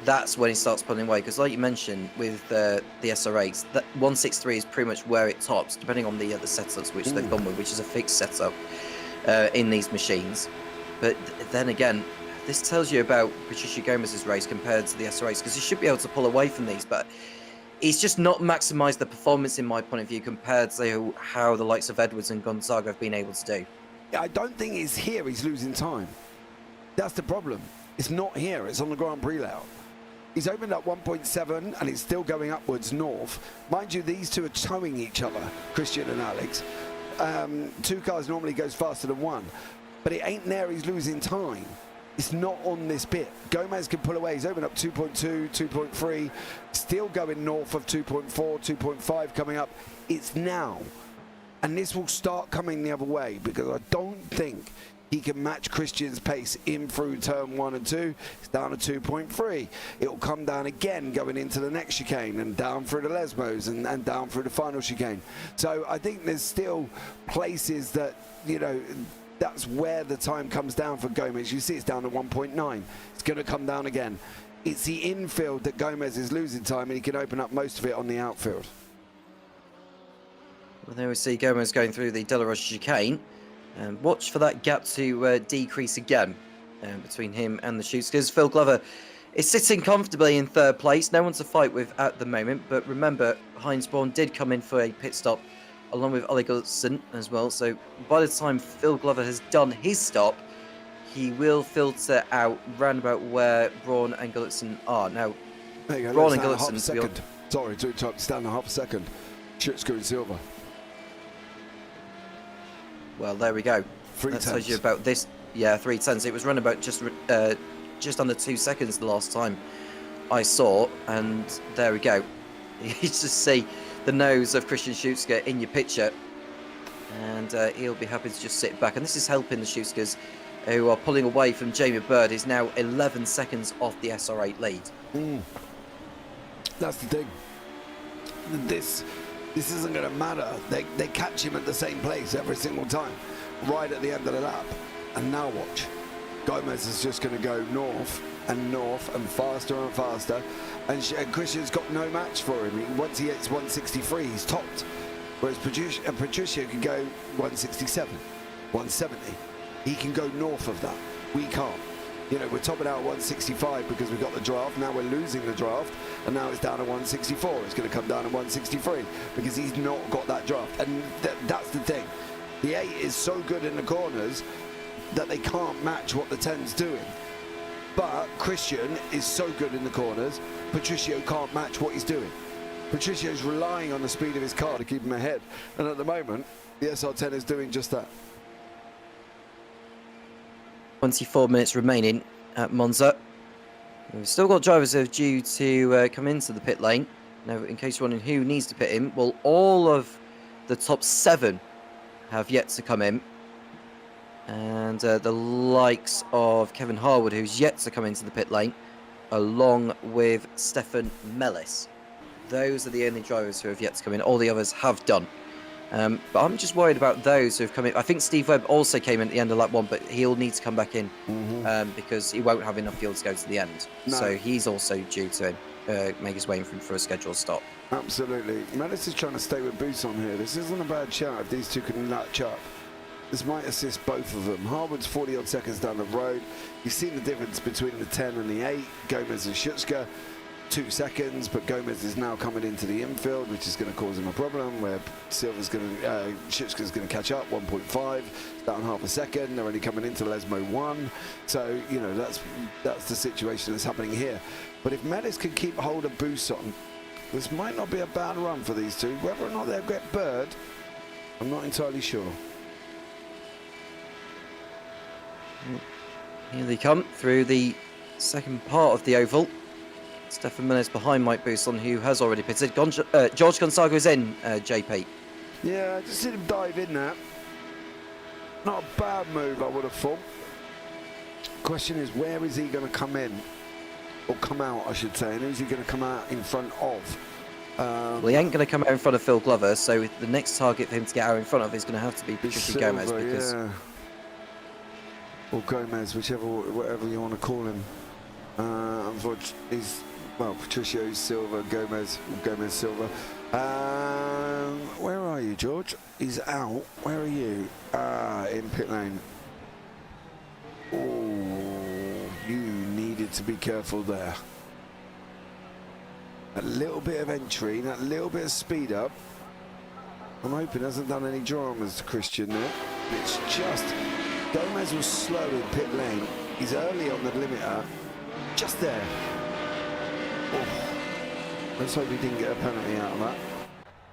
that's when he starts pulling away. Because like you mentioned with the SR8s, that 163 is pretty much where it tops, depending on the other setups which they've gone with, which is a fixed setup in these machines. But then again, this tells you about Patricio Gomez's race compared to the SR8s, because he should be able to pull away from these, but he's just not maximised the performance, in my point of view, compared to how the likes of Edwards and Gonzaga have been able to do. I don't think it's here he's losing time. That's the problem. It's not here. It's on the Grand Prix layout. He's opened up 1.7 and it's still going upwards north. Mind you, these two are towing each other, Christian and Alex. Two cars normally goes faster than one, but it ain't there he's losing time. It's not on this bit. Gomez can pull away. He's opened up 2.2, 2.3, still going north of 2.4, 2.5 coming up. It's now. And this will start coming the other way because I don't think he can match Christian's pace in through turn 1 and 2. It's down to 2.3. It will come down again going into the next chicane and down through the Lesmos and down through the final chicane. So I think there's still places that, you know, that's where the time comes down for Gomez. You see it's down to 1.9. It's going to come down again. It's the infield that Gomez is losing time, and he can open up most of it on the outfield. Well, there we see Gomez going through the De La Rocha chicane. Watch for that gap to decrease again between him and the Schutskers. Phil Glover is sitting comfortably in third place. No one to fight with at the moment. But remember, Heinz Braun did come in for a pit stop along with Ole Gulliksen as well. So by the time Phil Glover has done his stop, he will filter out round about where Braun and Gulliksen are. Now, there you go. Braun and Gulliksen... Sorry to interrupt. Stand a half a second. Schutsker in silver. Well, there we go. That tells you about this. Yeah, 3/10. It was run about just under 2 seconds the last time I saw, and there we go. You just see the nose of Christian Schutsker in your picture, and he'll be happy to just sit back. And this is helping the Schutskers, who are pulling away from Jamie Bird. Is now 11 seconds off the SR8 lead. That's the thing. this isn't going to matter. They catch him at the same place every single time, right at the end of the lap. And now watch. Gomez is just going to go north and faster and faster. And Christian's got no match for him. Once he hits 163, he's topped. Whereas Patricio can go 167, 170. He can go north of that. We can't. You know, we're topping out at 165 because we got the draft. Now we're losing the draft, and now it's down to 164. It's going to come down to 163 because he's not got that draft. And that's the thing. The 8 is so good in the corners that they can't match what the 10's doing. But Christian is so good in the corners, Patricio can't match what he's doing. Patricio's relying on the speed of his car to keep him ahead. And at the moment, the SR10 is doing just that. 24 minutes remaining at Monza. We've still got drivers who are due to come into the pit lane. Now, in case you're wondering who needs to pit in, well, all of the top 7 have yet to come in. And the likes of Kevin Harwood, who's yet to come into the pit lane, along with Stefan Mellis. Those are the only drivers who have yet to come in. All the others have done. But I'm just worried about those who have come in. I think Steve Webb also came in at the end of lap 1, but he'll need to come back in because he won't have enough fuel to go to the end. No. So he's also due to make his way in for a scheduled stop. Absolutely. Mellis is trying to stay with Buson here. This isn't a bad shout if these two can latch up. This might assist both of them. Harwood's 40-odd seconds down the road. You've seen the difference between the 10 and the 8. Gomez and Schutzke. 2 seconds, but Gomez is now coming into the infield, which is going to cause him a problem. Where Schutzke's going to catch up, 1.5, down half a second. They're only coming into Lesmo 1, so you know that's the situation that's happening here. But if Mellis can keep hold of Buson, this might not be a bad run for these two. Whether or not they'll get Bird, I'm not entirely sure. Here they come through the second part of the oval. Stefan Miller's behind Mike Buson, who has already pitted. George Gonzaga is in, JP. Yeah, I just seen him dive in there. Not a bad move, I would have thought. Question is, where is he going to come in? Or come out, I should say. And who's he going to come out in front of? Well, he ain't going to come out in front of Phil Glover, so the next target for him to get out in front of is going to have to be Patricio Gomez. Because... Yeah. Or Gomez, whatever you want to call him. Unfortunately, he's... Well, Patricio Silva, Gomez Silva. Where are you, George? He's out. Where are you? In pit lane. Oh, you needed to be careful there. A little bit of entry, that little bit of speed up. I'm hoping hasn't done any dramas to Christian there. It's just Gomez was slow in pit lane. He's early on the limiter. Just there. Oh. Let's hope he didn't get a penalty out of that,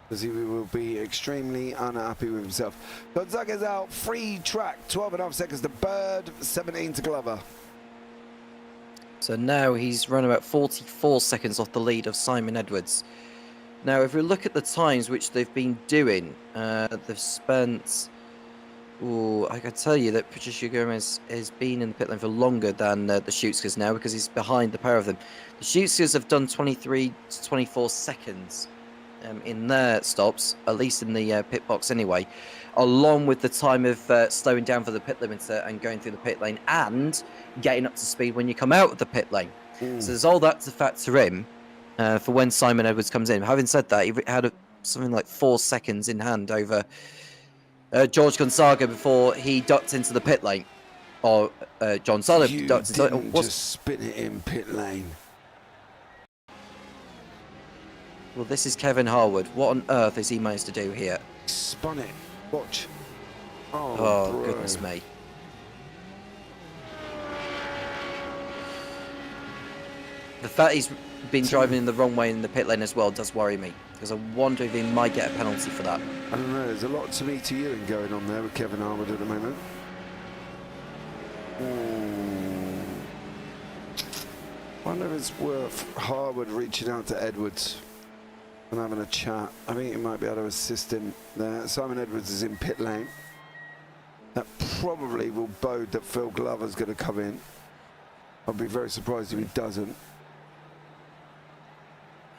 because he will be extremely unhappy with himself. Gonzaga's out, free track, 12.5 seconds to Bird, 17 to Glover. So now he's run about 44 seconds off the lead of Simon Edwards. Now, if we look at the times which they've been doing, they've spent... Ooh, I can tell you that Patricio Gomez has been in the pit lane for longer than the Schutzkes now, because he's behind the pair of them. The Schutzkes have done 23 to 24 seconds in their stops, at least in the pit box anyway, along with the time of slowing down for the pit limiter and going through the pit lane and getting up to speed when you come out of the pit lane. So there's all that to factor in for when Simon Edwards comes in. Having said that, he had something like 4 seconds in hand over George Gonzaga before he ducked into the pit lane. Or John Sullivan ducked into it. Just spin it in pit lane. Well, this is Kevin Harwood. What on earth has he managed to do here? Spun it. Watch. Oh goodness me. The fact he's been driving in the wrong way in the pit lane as well does worry me, because I wonder if he might get a penalty for that. I don't know, there's a lot to me to you in going on there with Kevin Harwood at the moment. Wonder if it's worth Harwood reaching out to Edwards and having a chat. I think he might be able to assist him there. Simon Edwards is in pit lane. That probably will bode that Phil Glover's going to come in. I'd be very surprised if he doesn't.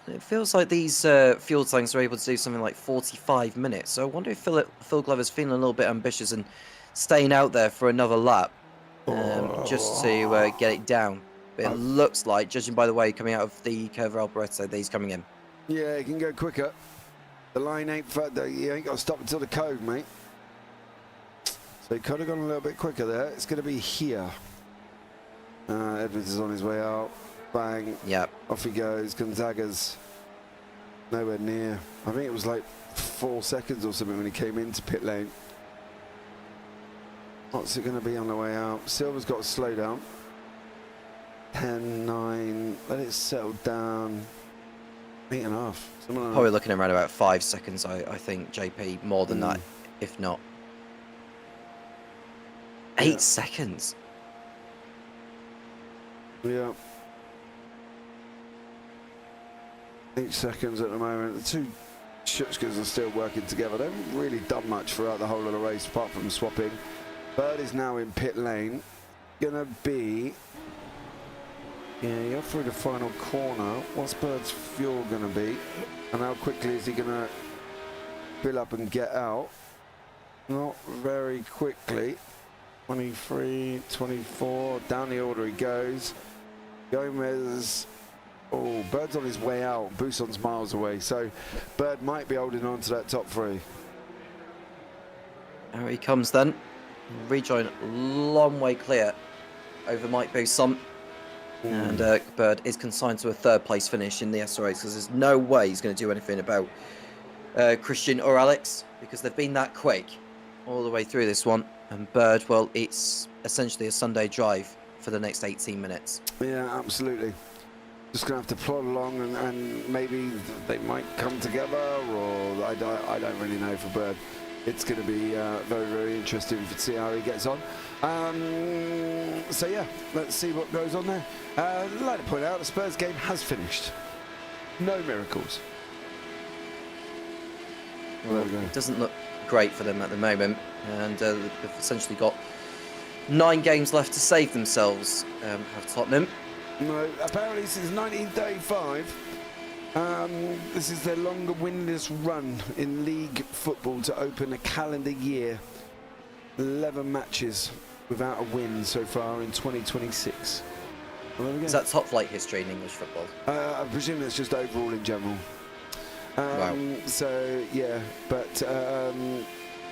It feels like these fuel tanks are able to do something like 45 minutes. So I wonder if Phil Glover's feeling a little bit ambitious and staying out there for another lap, just to get it down. But it looks like, judging by the way coming out of the curve of Alboreto, that he's coming in. Yeah, he can go quicker. The line ain't further. You ain't got to stop until the cove, mate. So he could have gone a little bit quicker there. It's going to be here. Edwards is on his way out. Bang. Yep. Off he goes. Gonzaga's nowhere near. I think it was like 4 seconds or something when he came into pit lane. What's it going to be on the way out? Silver's got to slow down. 10, 9. Let it settle down. 8.5. Probably looking around about 5 seconds, I think, JP. More than that, if not. 8 seconds. Yeah. 8 seconds at the moment. The two Schutzkes are still working together. They haven't really done much throughout the whole of the race apart from swapping. Bird is now in pit lane. Gonna be... Yeah, you're through the final corner. What's Bird's fuel gonna be? And how quickly is he gonna fill up and get out? Not very quickly. 23, 24, down the order he goes. Gomez, oh, Bird's on his way out. Busson's miles away, so Bird might be holding on to that top three. There he comes then. Rejoin long way clear over Mike Busson. And Bird is consigned to a third place finish in the SRX because there's no way he's going to do anything about Christian or Alex because they've been that quick all the way through this one. And Bird, well, it's essentially a Sunday drive for the next 18 minutes. Yeah, absolutely. Just going to have to plod along and maybe they might come together, or I don't really know for Bird. It's going to be very, very interesting to see how he gets on. So yeah, let's see what goes on there. I'd like to point out the Spurs game has finished. No miracles. Well, it doesn't look great for them at the moment, and they've essentially got 9 games left to save themselves. Have Tottenham. No, apparently since 1935. This is their longer winless run in league football to open a calendar year. 11 matches without a win so far in 2026. Well, is that top flight history in English football? I presume that's just overall in general. Wow. So yeah, but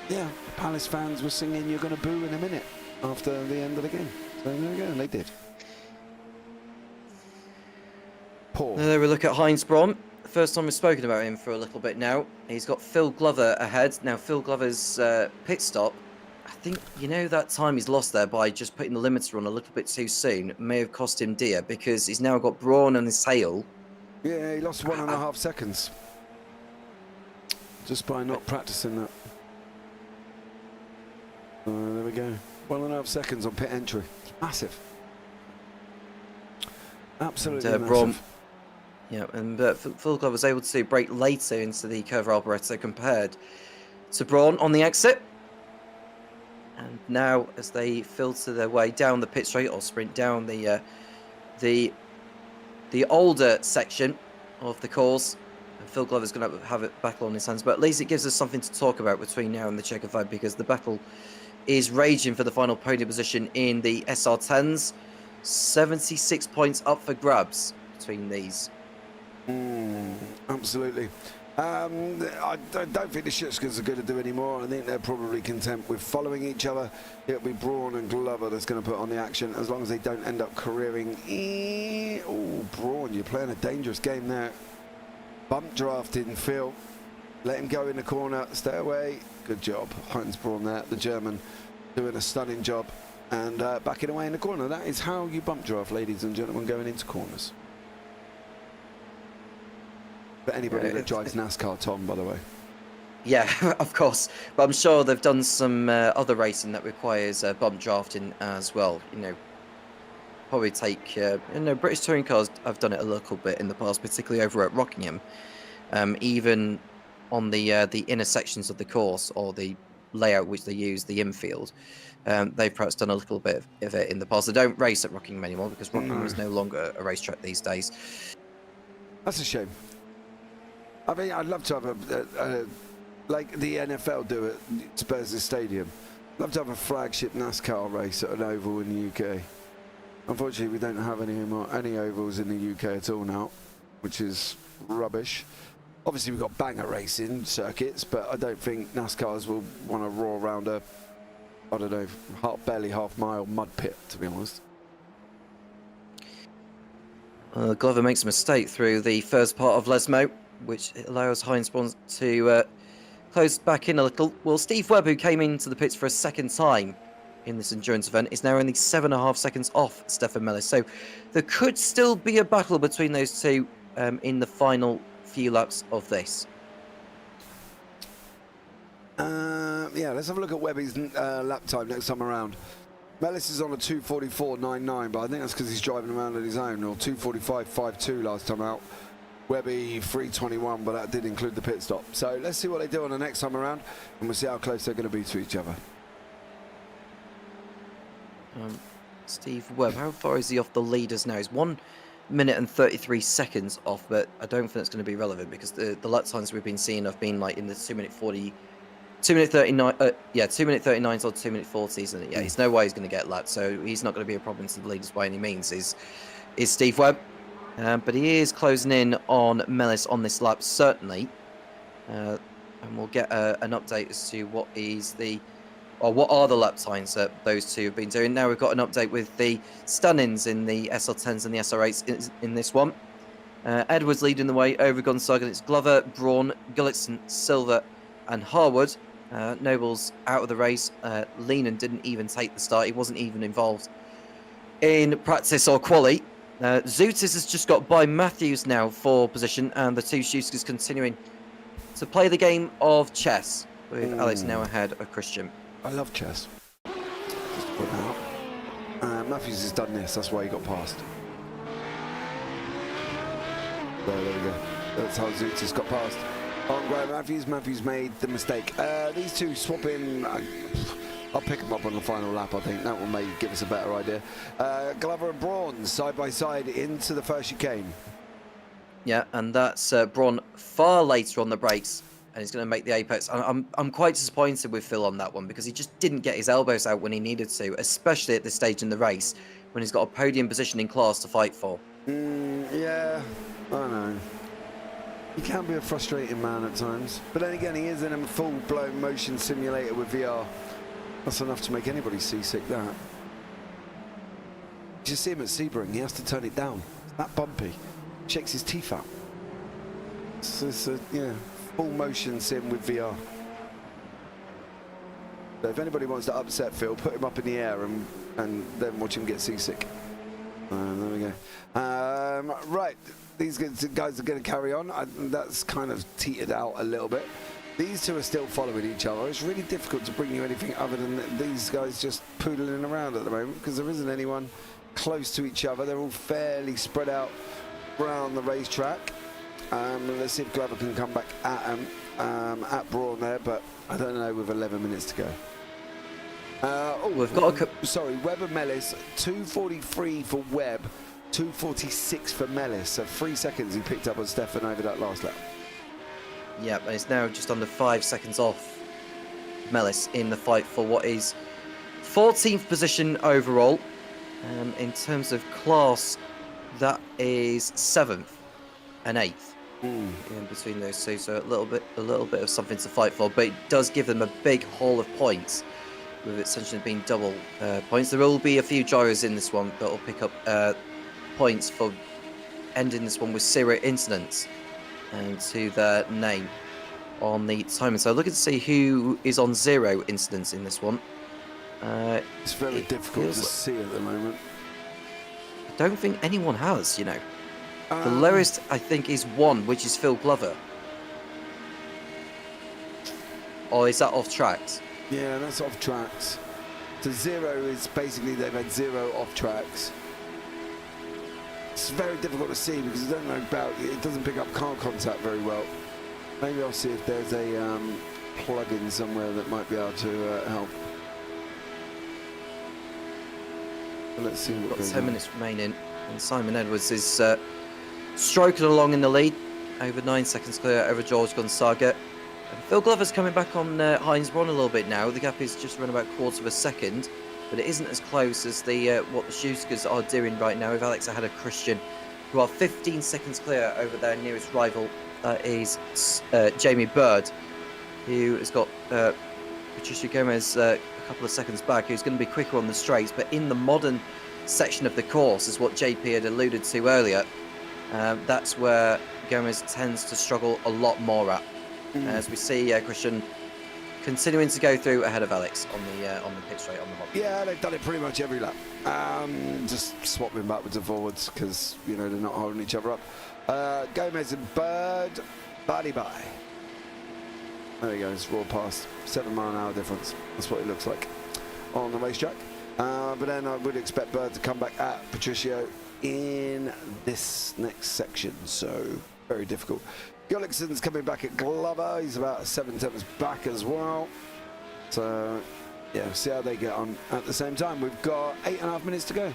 yeah, Palace fans were singing "You're going to boo" in a minute after the end of the game. So there we go, and they did. Paul. There we look at Heinz Braun. First time we've spoken about him for a little bit now. He's got Phil Glover ahead. Now, Phil Glover's pit stop, I think, you know, that time he's lost there by just putting the limiter on a little bit too soon may have cost him dear because he's now got Braun on his tail. Yeah, he lost 1.5 seconds just by not practicing that. There we go. 1.5 seconds on pit entry. Massive. Absolutely massive. Braun, yeah, and Phil Glover was able to brake later into the curve Alboreto compared to Braun on the exit. And now, as they filter their way down the pit straight or sprint down the older section of the course, and Phil Glover's going to have it back on his hands. But at least it gives us something to talk about between now and the checker fight, because the battle is raging for the final podium position in the SR10s. 76 points up for grabs between these. Absolutely. I don't think the Schutzkes are going to do any more. I think they're probably content with following each other. It'll be Braun and Glover that's going to put on the action, as long as they don't end up careering. Oh, Braun, you're playing a dangerous game there. Bump drafting, Phil. Let him go in the corner. Stay away. Good job. Heinz Braun there, the German, doing a stunning job. And backing away in the corner. That is how you bump draft, ladies and gentlemen, going into corners. For anybody that drives NASCAR, Tom, by the way. Yeah, of course. But I'm sure they've done some other racing that requires bump drafting as well. You know, probably take, you know, British touring cars have done it a little bit in the past, particularly over at Rockingham. Even on the inner sections of the course, or the layout which they use, the infield. They've perhaps done a little bit of it in the past. They don't race at Rockingham anymore because Rockingham is no longer a racetrack these days. That's a shame. I mean, I'd love to have like the NFL do at Spurs Stadium. I'd love to have a flagship NASCAR race at an oval in the UK. Unfortunately, we don't have any ovals in the UK at all now, which is rubbish. Obviously, we've got banger racing circuits, but I don't think NASCARs will want to roar around a, I don't know, barely half-mile mud pit, to be honest. Glover makes a mistake through the first part of Lesmo, which allows Heinz Braun to close back in a little. Well, Steve Webb, who came into the pits for a second time in this endurance event, is now only 7.5 seconds off Stefan Mellis. So there could still be a battle between those two in the final few laps of this. Yeah, let's have a look at Webby's lap time next time around. Mellis is on a 2:44.99, but I think that's because he's driving around on his own, or 2:45.52 last time out. Webby 3:21, but that did include the pit stop. So let's see what they do on the next time around, and we'll see how close they're going to be to each other. Steve Webb, how far is he off the leaders now? He's 1 minute and 33 seconds off, but I don't think it's going to be relevant because the lap times we've been seeing have been like in the 2 minute 40. 2 minute 39, 2 minute 39s or 2 minute 40s, and yeah, there's no way he's going to get lapped, so he's not going to be a problem to the leaders by any means. Is Steve Webb, but he is closing in on Mellis on this lap certainly, and we'll get an update as to what are the lap times that those two have been doing. Now we've got an update with the stand-ins in the SL10s and the SR8s in this one. Edwards leading the way over Gonzaga. It's Glover, Braun, Gullickson, Silver, and Harwood. Noble's out of the race. Lehnan didn't even take the start. He wasn't even involved in practice or quali. Zootis has just got by Matthews now for position, and the two Schuskas continuing to play the game of chess, with Alex now ahead of Christian. I love chess. Just put it out. Matthews has done this, that's why he got past. There we go. That's how Zootis got past. On Graham Matthews made the mistake. These two swap in. I'll pick them up on the final lap, I think. That will maybe give us a better idea. Glover and Braun side by side into the first chicane. Yeah, and that's Braun far later on the brakes, and he's going to make the apex. I'm quite disappointed with Phil on that one because he just didn't get his elbows out when he needed to, especially at this stage in the race when he's got a podium position in class to fight for. Yeah, I know. He can be a frustrating man at times, but then again, he is in a full-blown motion simulator with VR. That's enough to make anybody seasick. That. You just see him at Sebring. He has to turn it down. It's that bumpy. Shakes his teeth out. It's a full motion sim with VR. So if anybody wants to upset Phil, put him up in the air and then watch him get seasick. There we go. Right. These guys are going to carry on. That's kind of teetered out a little bit. These two are still following each other. It's really difficult to bring you anything other than these guys just poodling around at the moment because there isn't anyone close to each other. They're all fairly spread out around the racetrack. Let's see if Glover can come back at Braun there, but I don't know with 11 minutes to go. We've got sorry, Webb and Mellis, 2:43 for Webb. 2:46 for Mellis, so 3 seconds he picked up on Stefan over that last lap. Yeah, and it's now just under 5 seconds off Mellis in the fight for what is 14th position overall. In terms of class, that is 7th and 8th in between those two, so a little bit of something to fight for, but it does give them a big haul of points, with it essentially being double points. There will be a few gyros in this one that will pick up points for ending this one with 0 incidents to their name on the timing. So looking to see who is on 0 incidents in this one. It's very difficult to see at the moment. I don't think anyone has, The lowest, I think, is 1, which is Phil Glover. Or is that off tracks? Yeah, that's off tracks. So 0 is basically they've had 0 off tracks. It's very difficult to see because I don't know about it. Doesn't pick up car contact very well. Maybe I'll see if there's a plug-in somewhere that might be able to help. Let's see. We've got 10 minutes remaining, and Simon Edwards is stroking along in the lead. over 9 seconds clear over George Gonzaga. And Phil Glover's coming back on Heinz Braun a little bit now. The gap is just around about a quarter of a second, but it isn't as close as the what the Schuskers are doing right now with Alex ahead of Christian, who are 15 seconds clear over their nearest rival, is Jamie Bird, who has got Patricio Gomez a couple of seconds back, who's going to be quicker on the straights, but in the modern section of the course, is what JP had alluded to earlier, that's where Gomez tends to struggle a lot more at. As we see Christian continuing to go through ahead of Alex on the pit straight on the mod. Yeah, they've done it pretty much every lap. Just swapping backwards and forwards because, you know, they're not holding each other up. Gomez and Bird, bye. There he goes, raw past, 7 mile an hour difference. That's what it looks like on the racetrack. But then I would expect Bird to come back at Patricio in this next section, so very difficult. Gullickson's coming back at Glover. He's about 7/10 back as well. So, yeah, see how they get on. At the same time, we've got 8.5 minutes to go.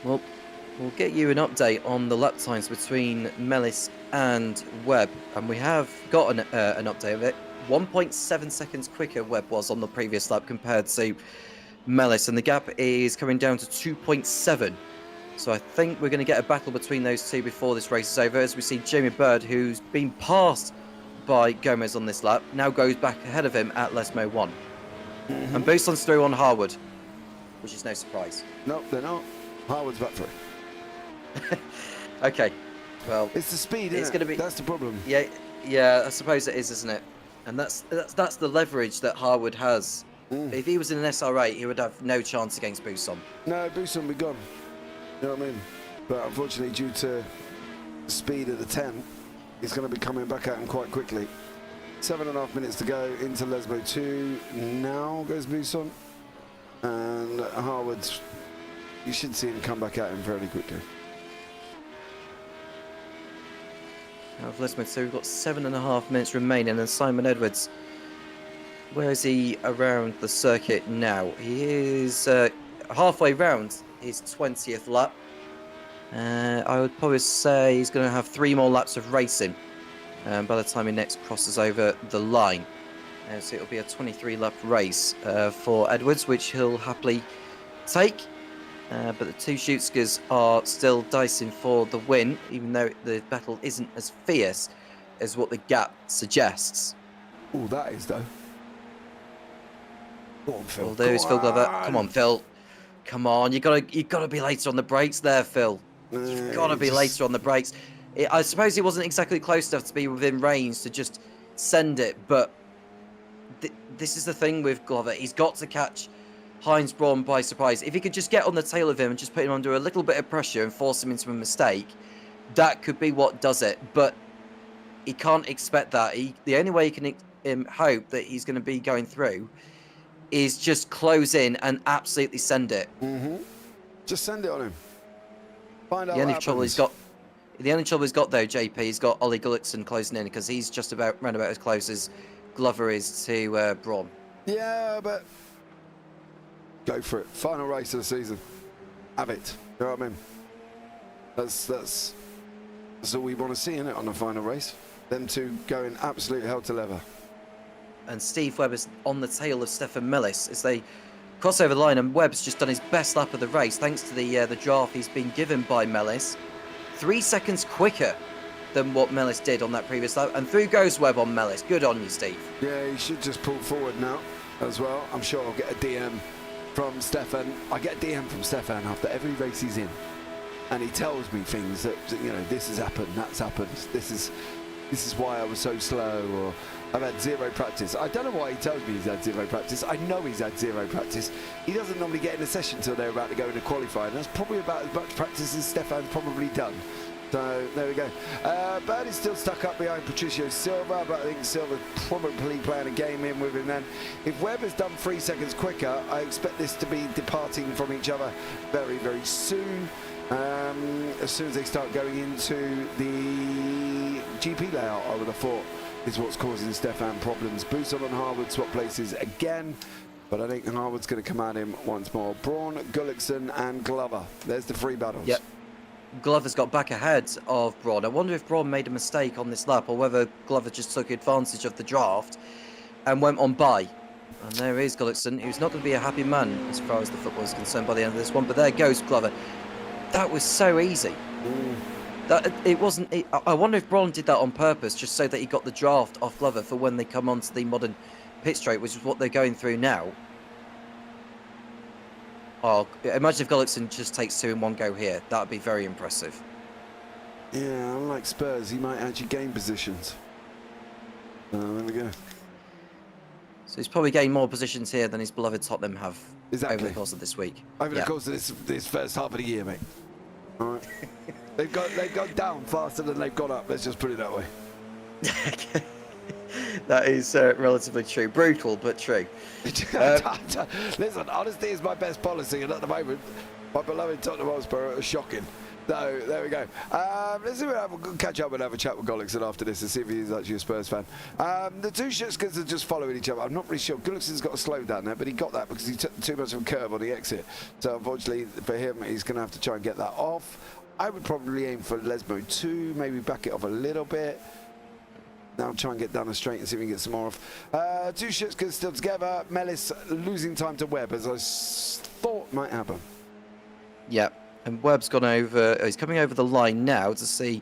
Well, we'll get you an update on the lap times between Mellis and Webb, and we have got an update of it. 1.7 seconds quicker Webb was on the previous lap compared to Mellis, and the gap is coming down to 2.7. So I think we're going to get a battle between those two before this race is over, as we see Jamie Bird, who's been passed by Gomez on this lap, now goes back ahead of him at Lesmo 1. And Buson's through on Harwood, which is no surprise. No, they're not. Harwood's back through. Okay, well, it's the speed, it's going to be. That's the problem. Yeah, I suppose it is, isn't it? And that's the leverage that Harwood has. If he was in an SR8, he would have no chance against Buson. No, Buson would be gone. You know what I mean? But unfortunately, due to speed at the 10, he's going to be coming back at him quite quickly. 7.5 minutes to go into Lesmo 2. Now goes Buson. And Harwood, you should see him come back at him fairly quickly. Out of Lesmo 2, we've got 7.5 minutes remaining, and Simon Edwards, where is he around the circuit now? He is halfway round his 20th lap. I would probably say he's going to have 3 more laps of racing by the time he next crosses over the line. So it'll be a 23-lap race for Edwards, which he'll happily take. But the two Schuskers are still dicing for the win, even though the battle isn't as fierce as what the gap suggests. Oh, that is, though. Go on, Phil. Well, there's Phil Glover. Come on, Phil. Come on, you gotta be later on the brakes there, Phil. You've got to be later on the brakes. I suppose he wasn't exactly close enough to be within range to just send it, but this is the thing with Glover. He's got to catch Heinz Braun by surprise. If he could just get on the tail of him and just put him under a little bit of pressure and force him into a mistake, that could be what does it. But he can't expect that. The only way he can hope that he's going to be going through is just close in and absolutely send it. Just send it on him. Find out the only what trouble happens. he's got though, JP, he's got Ollie Gullickson closing in, because he's just round about as close as Glover is to Braun. Yeah, but go for it. Final race of the season. Have it. You know what I mean? That's all we want to see, innit, on the final race. Them two going absolute hell to leather. And Steve Webb is on the tail of Stefan Millis as they cross over the line, and Webb's just done his best lap of the race thanks to the draft he's been given by Millis. 3 seconds quicker than what Millis did on that previous lap, and through goes Webb on Millis. Good on you, Steve. Yeah, he should just pull forward now as well. I'm sure I'll get a DM from Stefan. I get a DM from Stefan after every race he's in, and he tells me things that, you know, this has happened, that's happened, this is why I was so slow, or I've had 0 practice. I don't know why he tells me he's had 0 practice. I know he's had 0 practice. He doesn't normally get in a session until they're about to go into qualifying. That's probably about as much practice as Stefan's probably done. So there we go. Bird is still stuck up behind Patricio Silva, but I think Silva's probably playing a game in with him then. If Webb has done 3 seconds quicker, I expect this to be departing from each other very, very soon. As soon as they start going into the GP layout, I would have thought is what's causing Stefan problems. Buson and Harwood swap places again, but I think Harwood's going to come at him once more. Braun, Gullickson and Glover. There's the 3 battles. Yep. Glover's got back ahead of Braun. I wonder if Braun made a mistake on this lap or whether Glover just took advantage of the draft and went on by. And there is Gullickson, who's not going to be a happy man as far as the football is concerned by the end of this one. But there goes Glover. That was so easy. That it wasn't. I wonder if Braun did that on purpose, just so that he got the draft off Glover for when they come onto the modern pit straight, which is what they're going through now. Oh, imagine if Gullickson just takes 2 in one go here. That would be very impressive. Yeah, unlike Spurs, he might actually gain positions. There we go. So he's probably gained more positions here than his beloved Tottenham have Exactly. over the course of this week. Over the course of this first half of the year, mate. All right. they've gone down faster than they've gone up. Let's just put it that way. That is relatively true. Brutal, but true. Listen, honesty is my best policy, and at the moment, my beloved Tottenham Hotspur are shocking. So there we go. Let's see what we'll catch up and have a chat with Gullickson after this and see if he's actually a Spurs fan. The two Schutzkes are just following each other. I'm not really sure. Gullickson's got a slow down there, but he got that because he took too much of a curve on the exit. So unfortunately for him, he's going to have to try and get that off. I would probably aim for Lesmo 2, maybe back it off a little bit. Now try and get down the straight and see if we can get some more off. Two Schutzkes still together. Mellis losing time to Webb, as I thought might happen. Yeah, and Webb's gone over. He's coming over the line now to see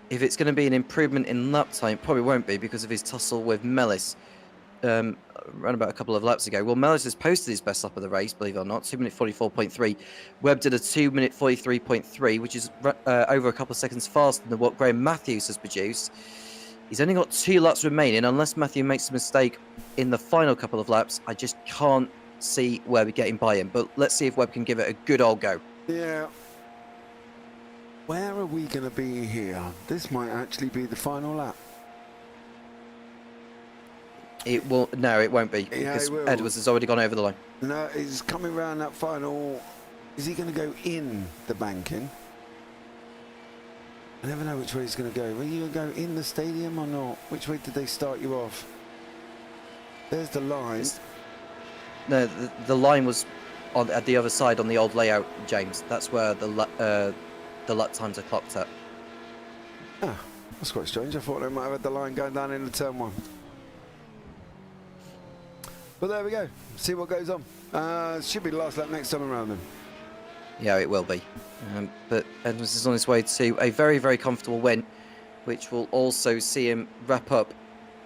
if it's going to be an improvement in lap time. Probably won't be because of his tussle with Mellis around about a couple of laps ago. Well, Mellis has posted his best lap of the race, believe it or not, 2 minute 44.3. Webb did a 2 minute 43.3, which is over a couple of seconds faster than what Graham Matthews has produced. He's only got 2 laps remaining. Unless Matthew makes a mistake in the final couple of laps, I just can't see Webb getting by him. But let's see if Webb can give it a good old go. Yeah. Where are we going to be here? This might actually be the final lap. It will. No, it won't be. Because Edwards has already gone over the line. No, he's coming around that final. Is he going to go in the banking? I never know which way he's going to go. Were you going to go in the stadium or not? Which way did they start you off? There's the line. No, the line was at the other side on the old layout, James. That's where the lap times are clocked at. Ah, that's quite strange. I thought they might have had the line going down into turn 1. But there we go. See what goes on. Should be the last lap next time around then. Yeah, it will be. But Edwards is on his way to a very, very comfortable win, which will also see him wrap up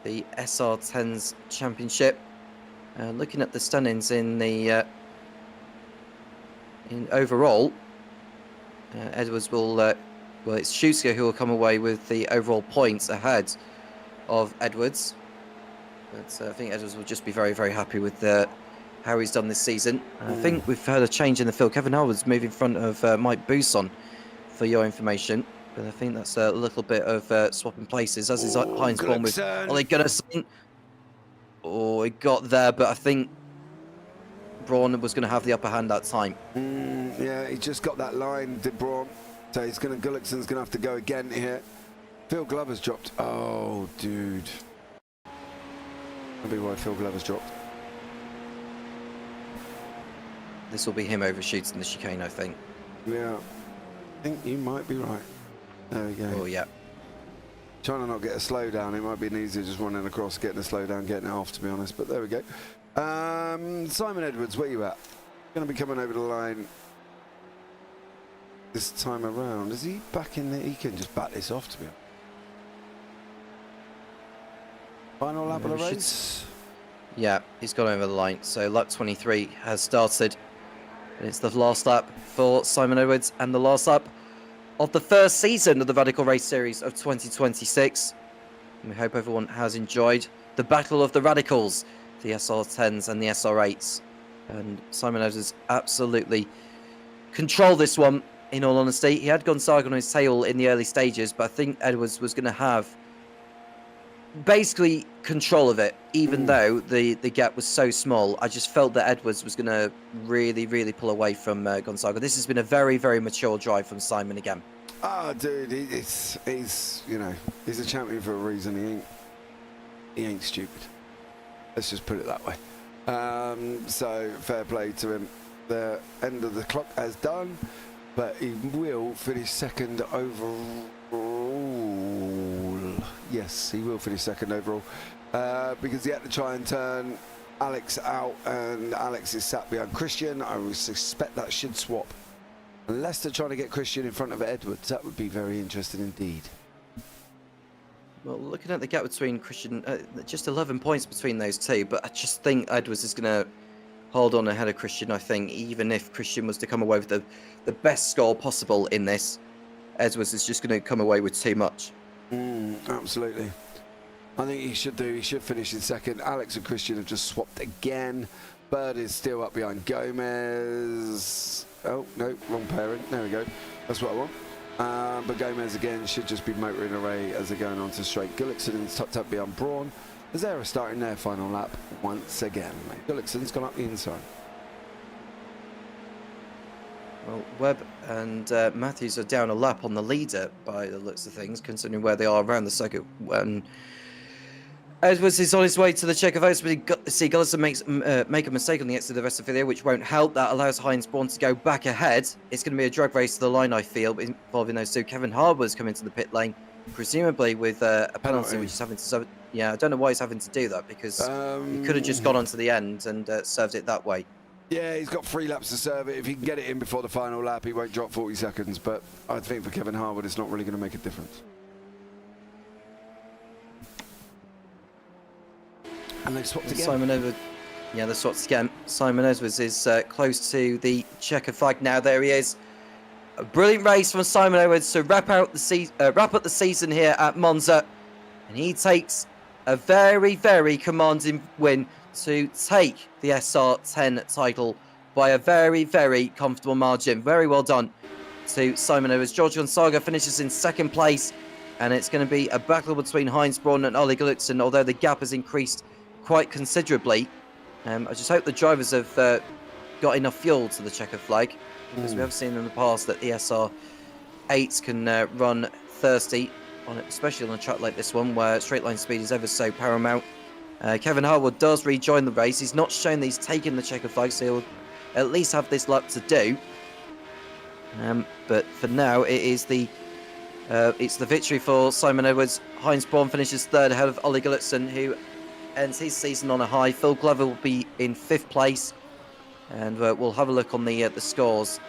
the SR10's championship. Looking at the standings in the in overall, Edwards will well, it's Schuster who will come away with the overall points ahead of Edwards. But I think Edwards will just be very, very happy with how he's done this season. I think we've had a change in the field. Kevin Howard's moved in front of Mike Bousson, for your information. But I think that's a little bit of swapping places, as is Heinz Born with Ole Gunnarsson. Oh, he got there, but I think Braun was going to have the upper hand that time. Yeah, he just got that line, did Braun. So he's going to, Gullickson's going to have to go again here. Phil Glover's dropped. Oh, dude. That'll be why Phil Glover's dropped. This will be him overshooting the chicane, I think. Yeah, I think you might be right. There we go. Oh, yeah. Trying to not get a slow down. It might be easier just running across, getting a slow down, getting it off, to be honest. But there we go. Simon Edwards, where you at? Going to be coming over the line this time around. Is he back in there? He can just bat this off, to be honest. Final lap of the race? Yeah, he's gone over the line. So lap 23 has started. It's the last lap for Simon Edwards and the last lap of the first season of the Radical Race Series of 2026. And we hope everyone has enjoyed the battle of the Radicals, the SR10s and the SR8s. And Simon Edwards absolutely controlled this one, in all honesty. He had Gonzaga on his tail in the early stages, but I think Edwards was going to have basically control of it, even though the gap was so small. I just felt that Edwards was going to really pull away from Gonzaga. This has been a very, very mature drive from Simon again. Ah, dude, he's you know, he's a champion for a reason. He ain't stupid. Let's just put it that way. So fair play to him. The end of the clock has done. but he will finish second overall. Yes, he will finish second overall because he had to try and turn Alex out, and Alex is sat behind Christian. I would suspect that should swap. Unless they're trying to get Christian in front of Edwards, that would be very interesting indeed. Well, looking at the gap between Christian, just 11 points between those two, but I just think Edwards is going to hold on ahead of Christian. I think even if Christian was to come away with the best score possible in this, Edwards is just going to come away with too much. Absolutely. I think he should do. He should finish in second. Alex and Christian have just swapped again. Bird is still up behind Gomez. Oh, no, wrong pairing. There we go. That's what I want. But Gomez again should just be motoring away as they're going on to straight. Gullickson's tucked up behind Braun. Azera starting their final lap once again. Gullickson's gone up the inside. Well, Webb and Matthews are down a lap on the leader by the looks of things, considering where they are around the circuit. When Edwards is on his way to the checker votes, but see Gullisson make a mistake on the exit of the rest of the video, which won't help. That allows Heinz Braun to go back ahead. It's going to be a drag race to the line, I feel, involving those two. Kevin Harbour's coming to the pit lane, presumably with a penalty, which is having to... Yeah, I don't know why he's having to do that, because he could have just gone on to the end and served it that way. Yeah, he's got 3 laps to serve it. If he can get it in before the final lap, he won't drop 40 seconds. But I think for Kevin Harwood, it's not really going to make a difference. And they've swapped again. Simon Edwards, yeah, they swapped again. Simon Edwards is close to the checker flag now. There he is. A brilliant race from Simon Edwards to wrap up the season here at Monza, and he takes a very, very commanding win to take the SR10 title by a very, very comfortable margin. Very well done to Simon Edwards. George Gonzaga finishes in second place, and it's going to be a battle between Heinz Braun and Ollie Gullickson, although the gap has increased quite considerably. I just hope the drivers have got enough fuel to the checker flag, because we have seen in the past that the SR8s can run thirsty, especially on a track like this one where straight line speed is ever so paramount. Kevin Harwood does rejoin the race. He's not shown that he's taken the checker flag, so he'll at least have this lap to do. But for now, it's the victory for Simon Edwards. Heinz Braun finishes third ahead of Ollie Gullickson, who ends his season on a high. Phil Glover will be in 5th place, and we'll have a look on the scores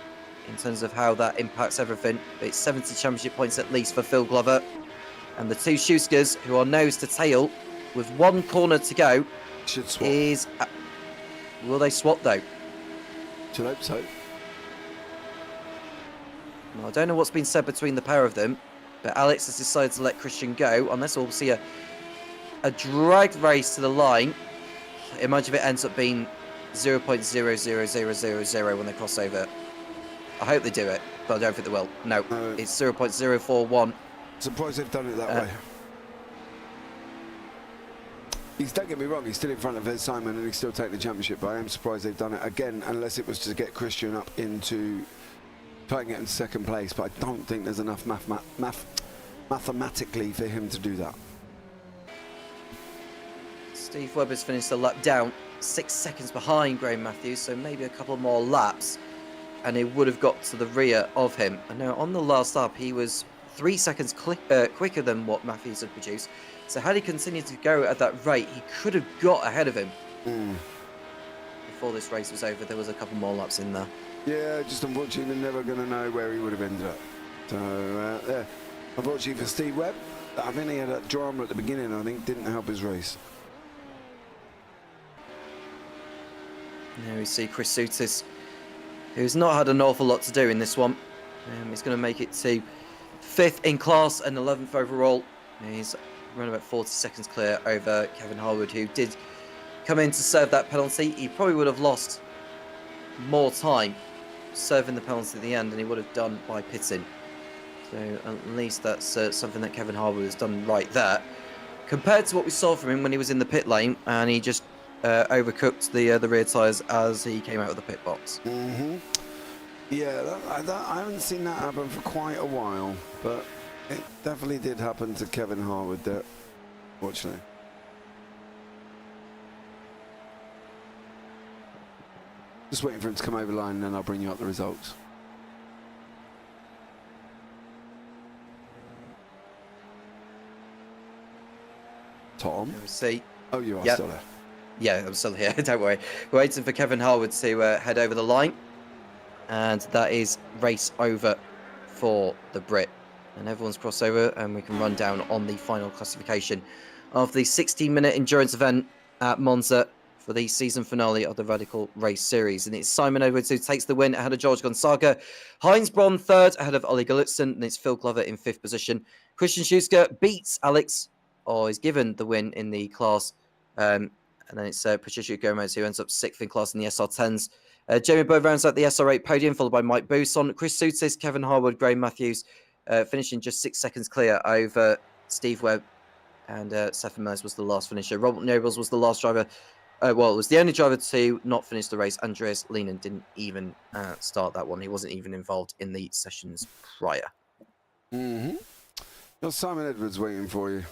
in terms of how that impacts everything. It's 70 championship points at least for Phil Glover, and the two Schuskers, who are nose to tail with 1 corner to go, should swap. Will they swap though? Should hope so. Well, I don't know what's been said between the pair of them, but Alex has decided to let Christian go, unless we'll see a dragged race to the line. Imagine if it ends up being 0.00000 when they cross over. I hope they do it, but I don't think they will. No, it's 0.041. Surprised they've done it that way. Don't get me wrong, he's still in front of Simon and he's still taking the championship, but I am surprised they've done it again, unless it was to get Christian up into trying to get in 2nd place, but I don't think there's enough mathematically for him to do that. Steve Webb has finished the lap down, 6 seconds behind Graham Matthews, so maybe a couple more laps and he would have got to the rear of him. And now on the last lap, he was 3 seconds quicker than what Matthews had produced. So had he continued to go at that rate, he could have got ahead of him. Before this race was over. There was a couple more laps in there. Yeah, just unfortunately, they're never going to know where he would have ended up. So, yeah, unfortunately for Steve Webb, I think he had that drama at the beginning, I think, didn't help his race. Now we see Chris Soutis, who's not had an awful lot to do in this one. He's going to make it to 5th in class and 11th overall. He's around about 40 seconds clear over Kevin Harwood, who did come in to serve that penalty. He probably would have lost more time serving the penalty at the end than he would have done by pitting. So at least that's something that Kevin Harwood has done right there, compared to what we saw from him when he was in the pit lane and he just overcooked the rear tyres as he came out of the pit box. Yeah, I haven't seen that happen for quite a while, but it definitely did happen to Kevin Harwood there, fortunately. Just waiting for him to come over the line and then I'll bring you up the results. Tom? We'll see. Oh, you are Yep. still there. Yeah, I'm still here. Don't worry. We're waiting for Kevin Harwood to head over the line. And that is race over for the Brit. And everyone's crossed over, and we can run down on the final classification of the 16-minute endurance event at Monza for the season finale of the Radical Race Series. And it's Simon Edwards who takes the win ahead of George Gonzaga. Heinz Braun third ahead of Ollie Gullickson, and it's Phil Glover in fifth position. Christian Schuster beats Alex, or is given the win in the class. And then it's Patricia Gomez who ends up sixth in class in the SR10s. Jamie Bird rounds out the SR8 podium, followed by Mike Bousson, Chris Soutsis, Kevin Harwood, Graham Matthews, finishing just 6 seconds clear over Steve Webb, and Stefan Mills was the last finisher. Robert Nobles was the last driver. It was the only driver to not finish the race. Andreas Lehnen didn't even start that one. He wasn't even involved in the sessions prior. Got Simon Edwards waiting for you.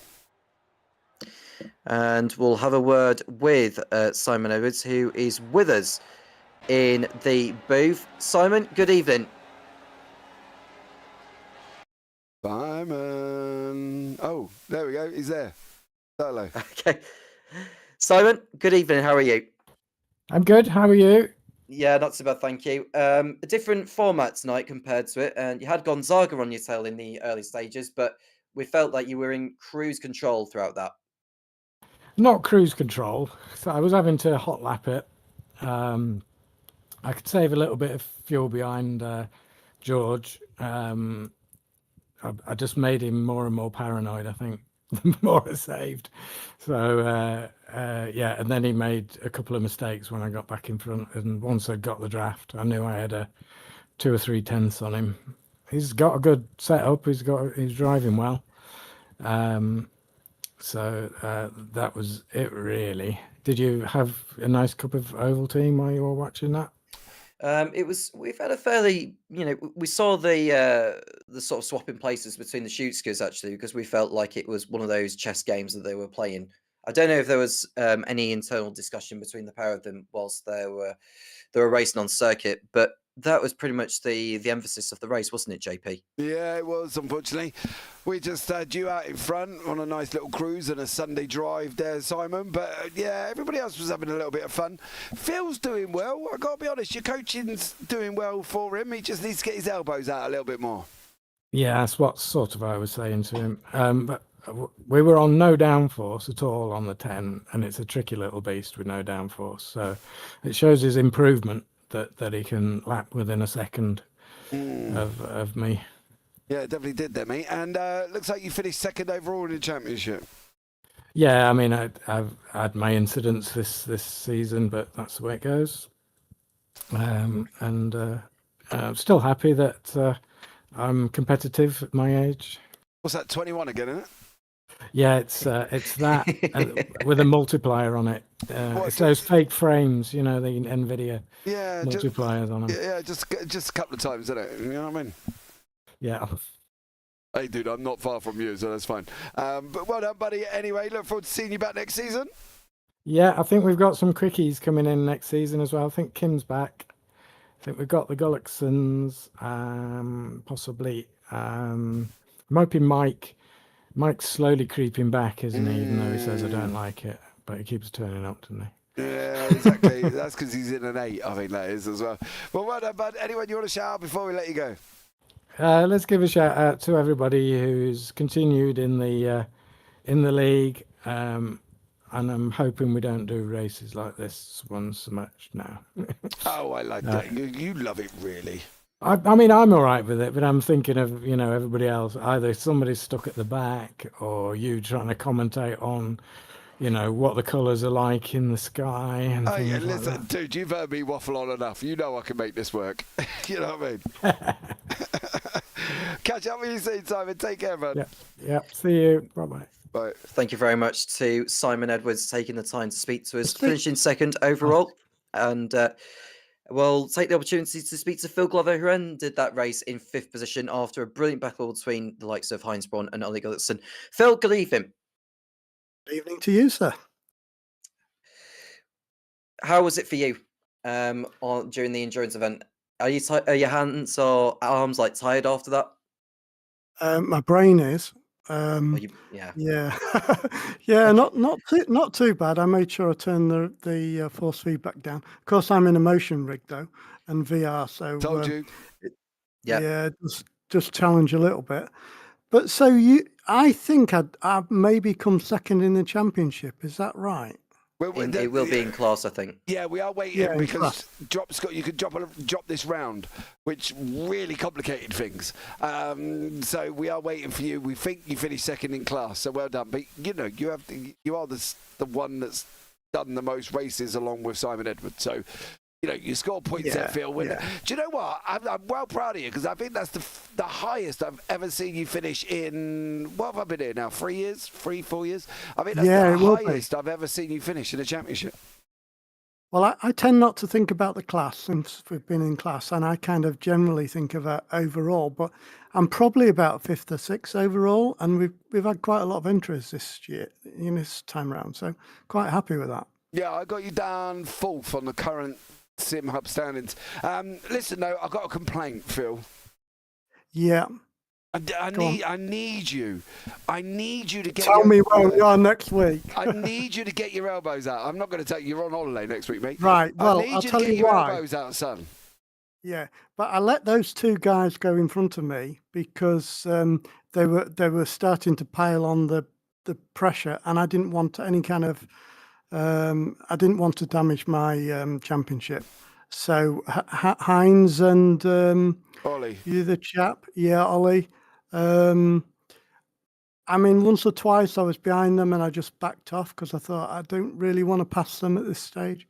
And we'll have a word with Simon Edwards, who is with us in the booth. Simon, good evening. Simon. Oh, there we go. He's there. Hello. Okay. Simon, good evening. How are you? I'm good. How are you? Yeah, not so bad, thank you. A different format tonight compared to it, and you had Gonzaga on your tail in the early stages, but we felt like you were in cruise control throughout that. Not cruise control. So I was having to hot lap it. I could save a little bit of fuel behind George. I just made him more and more paranoid, I think, the more I saved. So, yeah, and then he made a couple of mistakes when I got back in front. And once I got the draft, I knew I had a 2 or 3 tenths on him. He's got a good setup. He's driving well. So that was it, really. Did you have a nice cup of Ovaltine while you were watching that? We've had a fairly, we saw the sort of swapping places between the Shootskers actually, because we felt like it was one of those chess games that they were playing. I don't know if there was any internal discussion between the pair of them whilst they were racing on circuit, but that was pretty much the emphasis of the race, wasn't it, JP? Yeah, it was, unfortunately. We just had you out in front on a nice little cruise and a Sunday drive there, Simon. But, yeah, everybody else was having a little bit of fun. Phil's doing well. I've got to be honest, your coaching's doing well for him. He just needs to get his elbows out a little bit more. Yeah, that's what sort of I was saying to him. But we were on no downforce at all on the 10, and it's a tricky little beast with no downforce. So it shows his improvement that he can lap within a second of me. Yeah, it definitely did that, mate. And looks like you finished second overall in the championship. Yeah, I mean, I've had my incidents this season, but that's the way it goes. And I'm still happy that I'm competitive at my age. What's that, 21 again, isn't it? Yeah, it's that with a multiplier on it. It's those fake frames, the NVIDIA multipliers on them. Yeah, just a couple of times, isn't it? You know what I mean? Yeah. Hey, dude, I'm not far from you, so that's fine. But well done, buddy. Anyway, look forward to seeing you back next season. Yeah, I think we've got some quickies coming in next season as well. I think Kim's back. I think we've got the Gullicksons, possibly. Might be Mike. Mike's slowly creeping back, isn't he? Even though he says I don't like it, but he keeps turning up, doesn't he? Yeah, exactly. That's because he's in an 8, I think that is as well. Well done, bud. Anyone you want to shout out before we let you go? Let's give a shout out to everybody who's continued in the league, and I'm hoping we don't do races like this one so much now. Oh, I like that. You love it, really. I mean, I'm all right with it, but I'm thinking of, everybody else. Either somebody's stuck at the back or you trying to commentate on, what the colours are like in the sky. And oh, yeah, listen, like dude, you've heard me waffle on enough. You know I can make this work. You know what I mean? Catch up with you soon, Simon. Take care, man. Yeah. See you. Bye-bye. Bye. Thank you very much to Simon Edwards taking the time to speak to us, finishing second overall. And we'll take the opportunity to speak to Phil Glover, who ended that race in 5th position after a brilliant battle between the likes of Heinz Braun and Ollie Gullickson. Phil, good evening. Good evening to you, sir. How was it for you during the endurance event? Are your hands or arms tired after that? My brain is. Yeah. Yeah, yeah, not too bad. I made sure I turned the force feedback down. Of course, I'm in a motion rig though, and VR, so Told you. Yeah. yeah, just challenge a little bit. But so I think I'd maybe come second in the championship. Is that right? It will be in class, I think. Yeah, we are waiting Yeah, in because class. you could drop this round, which really complicated things. So we are waiting for you. We think you finished second in class, so well done. But you are the one that's done the most races along with Simon Edwards. So you score points there, Phil. Yeah. Do you know what? I'm well proud of you because I think that's the highest I've ever seen you finish in. What have I been here now? 4 years? I think that's the highest I've ever seen you finish in a championship. Well, I tend not to think about the class since we've been in class, and I kind of generally think about overall. But I'm probably about fifth or sixth overall, and we've had quite a lot of interest this year in this time round. So quite happy with that. Yeah, I got you down fourth on the current Sim Hub standings. Listen, though, I've got a complaint, Phil. Yeah. I need you to get. Tell me where we are next week. I need you to get your elbows out. I'm not going to take you on holiday next week, mate. Right. Well, I'll tell you your why. elbows out, son. Yeah, but I let those two guys go in front of me because they were starting to pile on the pressure, and I didn't want any kind of I didn't want to damage my championship. So Heinz and Ollie, you the chap, yeah, Ollie. I mean, once or twice I was behind them and I just backed off because I thought I don't really want to pass them at this stage.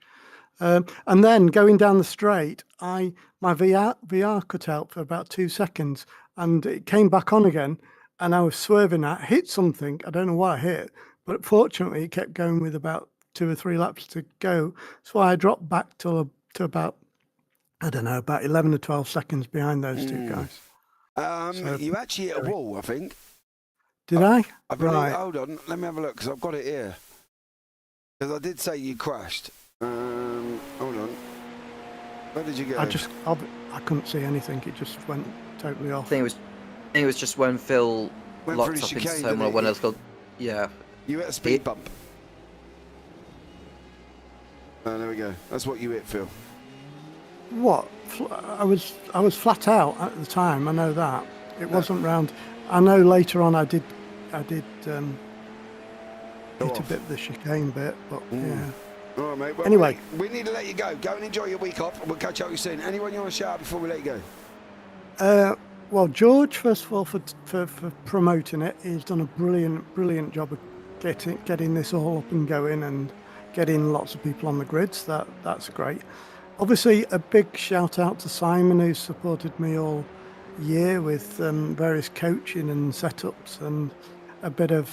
And then going down the straight, my VR cut out for about 2 seconds, and it came back on again, and I was swerving. I hit something. I don't know what I hit, but fortunately, it kept going with about 2 or 3 laps to go. So I dropped back to about, I don't know, about 11 or 12 seconds behind those two guys. So, you actually hit a wall, I think. Did I? I believe, right. Hold on, let me have a look because I've got it here. Because I did say you crashed. Hold on. Where did you go? I couldn't see anything. It just went totally off. I think it was just when Phil Went locked through up into chicane, terminal didn't when it? I was called. Yeah. You hit a speed bump. Oh, there we go. That's what you hit, Phil. What? I was flat out at the time. I know that. It wasn't round. I know later on I did hit a bit of the chicane bit, but yeah. All right, mate. Well, anyway, we need to let you go. Go and enjoy your week off, and we'll catch up with you soon. Anyone you want to shout out before we let you go? Well, George, first of all, for promoting it, he's done a brilliant job of getting this all up and going and getting lots of people on the grids. That's great. Obviously, a big shout out to Simon, who's supported me all year with various coaching and setups and a bit of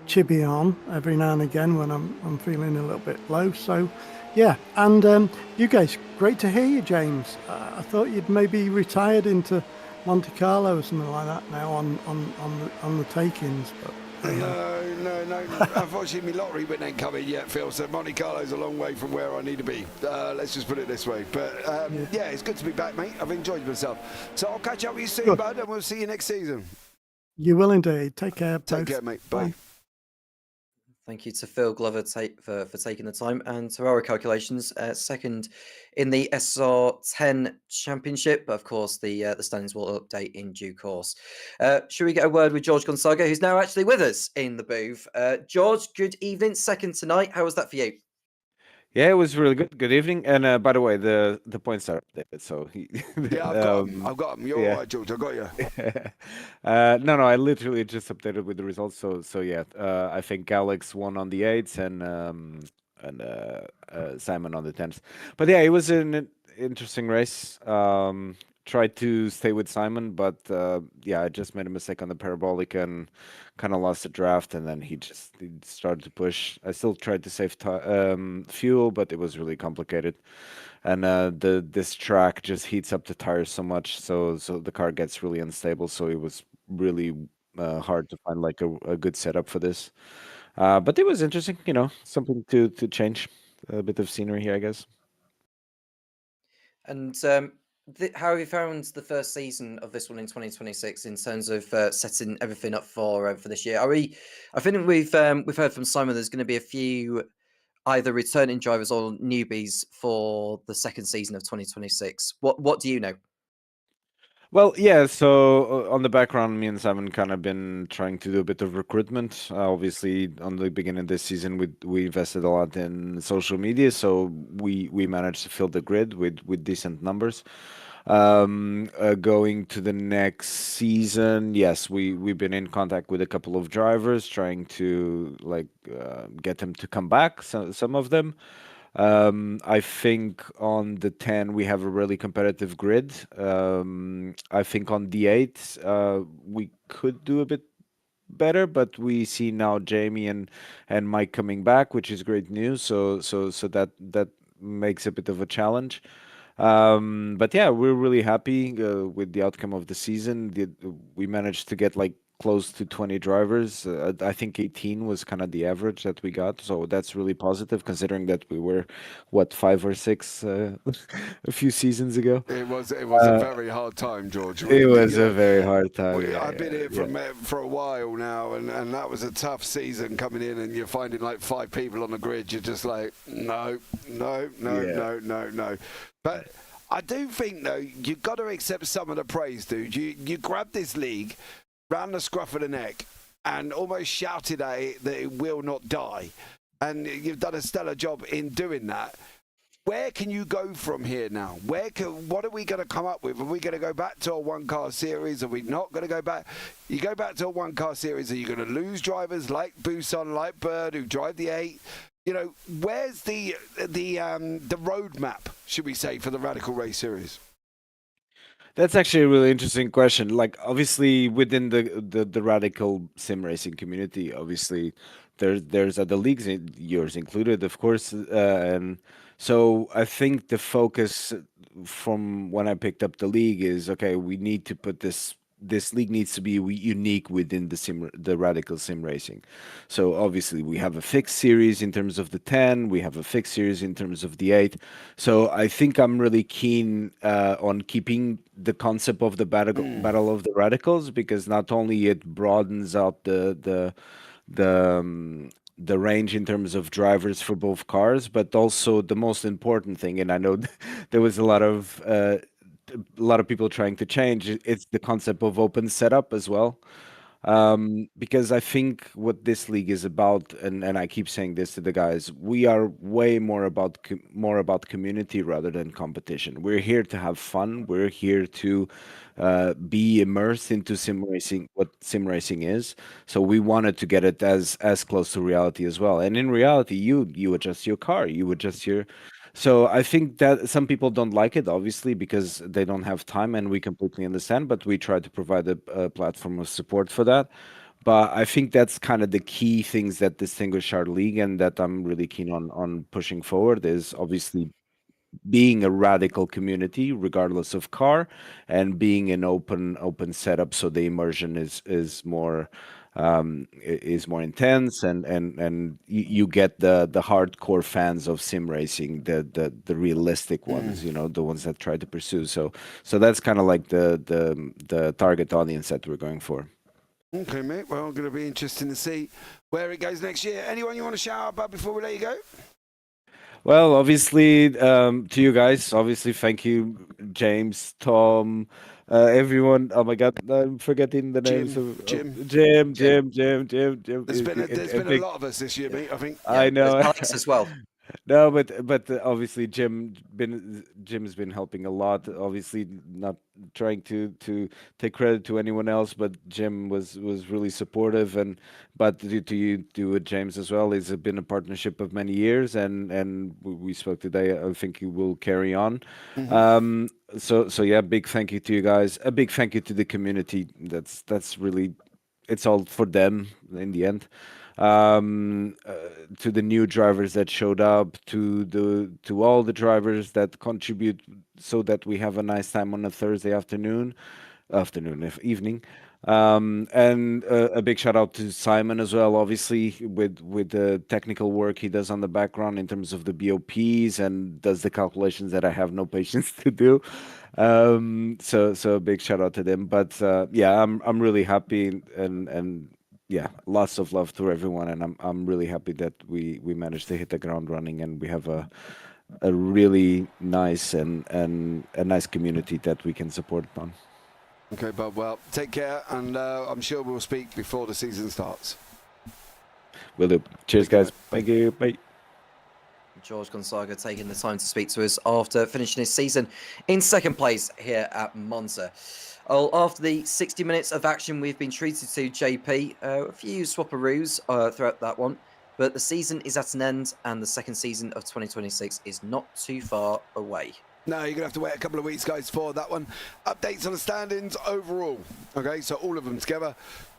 chibi on every now and again when I'm feeling a little bit low. So yeah, and you guys, great to hear you, James. I thought you'd maybe retired into Monte Carlo or something like that now on the take-ins, but No. Unfortunately, my lottery win ain't coming yet, Phil. So Monte Carlo's a long way from where I need to be. Let's just put it this way. But yeah, it's good to be back, mate. I've enjoyed myself. So I'll catch up with you soon, bud, and we'll see you next season. You will indeed. Take care. Take care, mate. Bye. Thank you to Phil Glover for taking the time, and to our calculations, second in the SR10 Championship. But of course, the standings will update in due course. Should we get a word with George Gonzaga, who's now actually with us in the booth? George, good evening. Second tonight. How was that for you? Yeah, it was really good. Good evening. And by the way, the points are updated. So yeah, I've got them. You're all right, George. I got you. No, I literally just updated with the results. So yeah, I think Alex won on the 8s and Simon on the 10s. But yeah, it was an interesting race. Tried to stay with Simon, but yeah, I just made a mistake on the parabolic and kind of lost the draft, and then he started to push. I still tried to save fuel, but it was really complicated. And this track just heats up the tires so much, so the car gets really unstable. So it was really hard to find like a good setup for this. But it was interesting, something to change, a bit of scenery here, I guess. And how have you found the first season of this one in 2026 in terms of setting everything up for this year? I think we've heard from Simon there's going to be a few either returning drivers or newbies for the second season of 2026. What do you know? Well, yeah, so on the background, me and Simon kind of been trying to do a bit of recruitment. Obviously, on the beginning of this season, we invested a lot in social media, so we managed to fill the grid with decent numbers. Going to the next season, yes, we've been in contact with a couple of drivers, trying to get them to come back. Some of them. I think on the 10 we have a really competitive grid. I think on the 8 we could do a bit better, but we see now Jamie and Mike coming back, which is great news. So that makes a bit of a challenge. But yeah, we're really happy with the outcome of the season. We managed to get like close to 20 drivers. I think 18 was kind of the average that we got, so that's really positive considering that we were, what, 5 or 6 a few seasons ago. It was a very hard time, George. It was a very hard time. I've been here for a while now, and that was a tough season coming in, and you're finding like 5 people on the grid. You're just like, no. But I do think, though, you've got to accept some of the praise, dude. You grabbed this league round the scruff of the neck and almost shouted at it that it will not die. And you've done a stellar job in doing that. Where can you go from here now? What are we going to come up with? Are we going to go back to a one-car series? Are we not going to go back? You go back to a one-car series, are you going to lose drivers like Busan, like Bird, who drive the 8? You know, where's the roadmap, should we say, for the Radical Race Series? That's actually a really interesting question. Like, obviously, within the radical sim racing community, obviously, there's other leagues, yours included, of course. And so I think the focus from when I picked up the league is, okay, we need to put this league needs to be unique within the radical sim racing. So obviously we have a fixed series in terms of the 10, we have a fixed series in terms of the 8. So I think I'm really keen on keeping the concept of the battle of the radicals, because not only it broadens out the range in terms of drivers for both cars, but also the most important thing, and I know there was a lot of people trying to change. It's the concept of open setup as well. Because I think what this league is about, and I keep saying this to the guys, we are way more about community rather than competition. We're here to have fun. We're here to be immersed into sim racing, what sim racing is. So we wanted to get it as close to reality as well. And in reality, you adjust your car, you adjust your. So I think that some people don't like it, obviously, because they don't have time, and we completely understand. But we try to provide a platform of support for that. But I think that's kind of the key things that distinguish our league, and that I'm really keen on pushing forward, is obviously being a radical community regardless of car, and being an open setup, so the immersion is more intense, and you get the hardcore fans of sim racing, the realistic ones, the ones that try to pursue. So that's kind of like the target audience that we're going for. Okay, mate. Well, going to be interesting to see where it goes next year. Anyone you want to shout out about before we let you go? Well, obviously, to you guys, obviously, thank you, James, Tom, everyone. Oh my God, I'm forgetting the names of Jim. There's been a lot of us this year, mate, I think. I know. Alex as well. No, but obviously Jim's been helping a lot. Obviously, not trying to take credit to anyone else, but Jim was really supportive, but to James as well. It's been a partnership of many years, and we spoke today. I think he will carry on. So yeah, big thank you to you guys. A big thank you to the community. That's really, it's all for them in the end. To the new drivers that showed up, to all the drivers that contribute, so that we have a nice time on a Thursday evening. And a big shout out to Simon as well, obviously, with the technical work he does on the background in terms of the BOPs and does the calculations that I have no patience to do. So a big shout out to them. But yeah, I'm really happy and yeah, lots of love to everyone, and I'm really happy that we managed to hit the ground running, and we have a really nice and a nice community that we can support on. Okay, Bob. Well, take care, and I'm sure we'll speak before the season starts. Will do. Cheers, guys. Thank you. Bye. George Gonzaga taking the time to speak to us after finishing his season in second place here at Monza. Well, after the 60 minutes of action we've been treated to, JP, a few swapperoos throughout that one, but the season is at an end, and the second season of 2026 is not too far away. No, you're going to have to wait a couple of weeks, guys, for that one. Updates on the standings overall. Okay, so all of them together.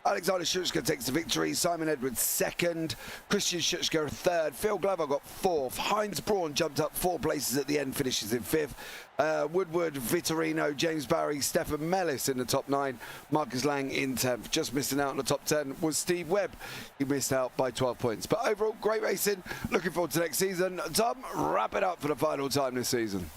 Alexander Schutzker takes the victory. Simon Edwards second. Christian Schutzker third. Phil Glover got fourth. Heinz Braun jumped up 4 places at the end, finishes in fifth. Woodward, Vittorino, James Barry, Stefan Mellis in the top 9. Marcus Lang in 10th. Just missing out on the top 10 was Steve Webb. He missed out by 12 points. But overall, great racing. Looking forward to next season. Tom, wrap it up for the final time this season.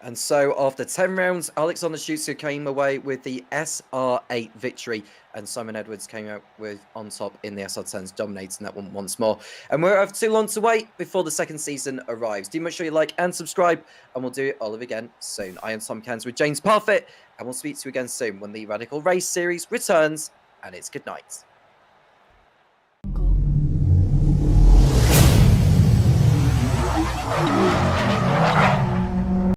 And so after 10 rounds, Alexander Schutzker came away with the SR8 victory, and Simon Edwards came out with on top in the SR10s, dominating that one once more. And we won't have too long to wait before the second season arrives. Do make sure you like and subscribe, and we'll do it all over again soon. I am Tom Cairns with James Parfitt, and we'll speak to you again soon when the Radical Race series returns, and it's good night.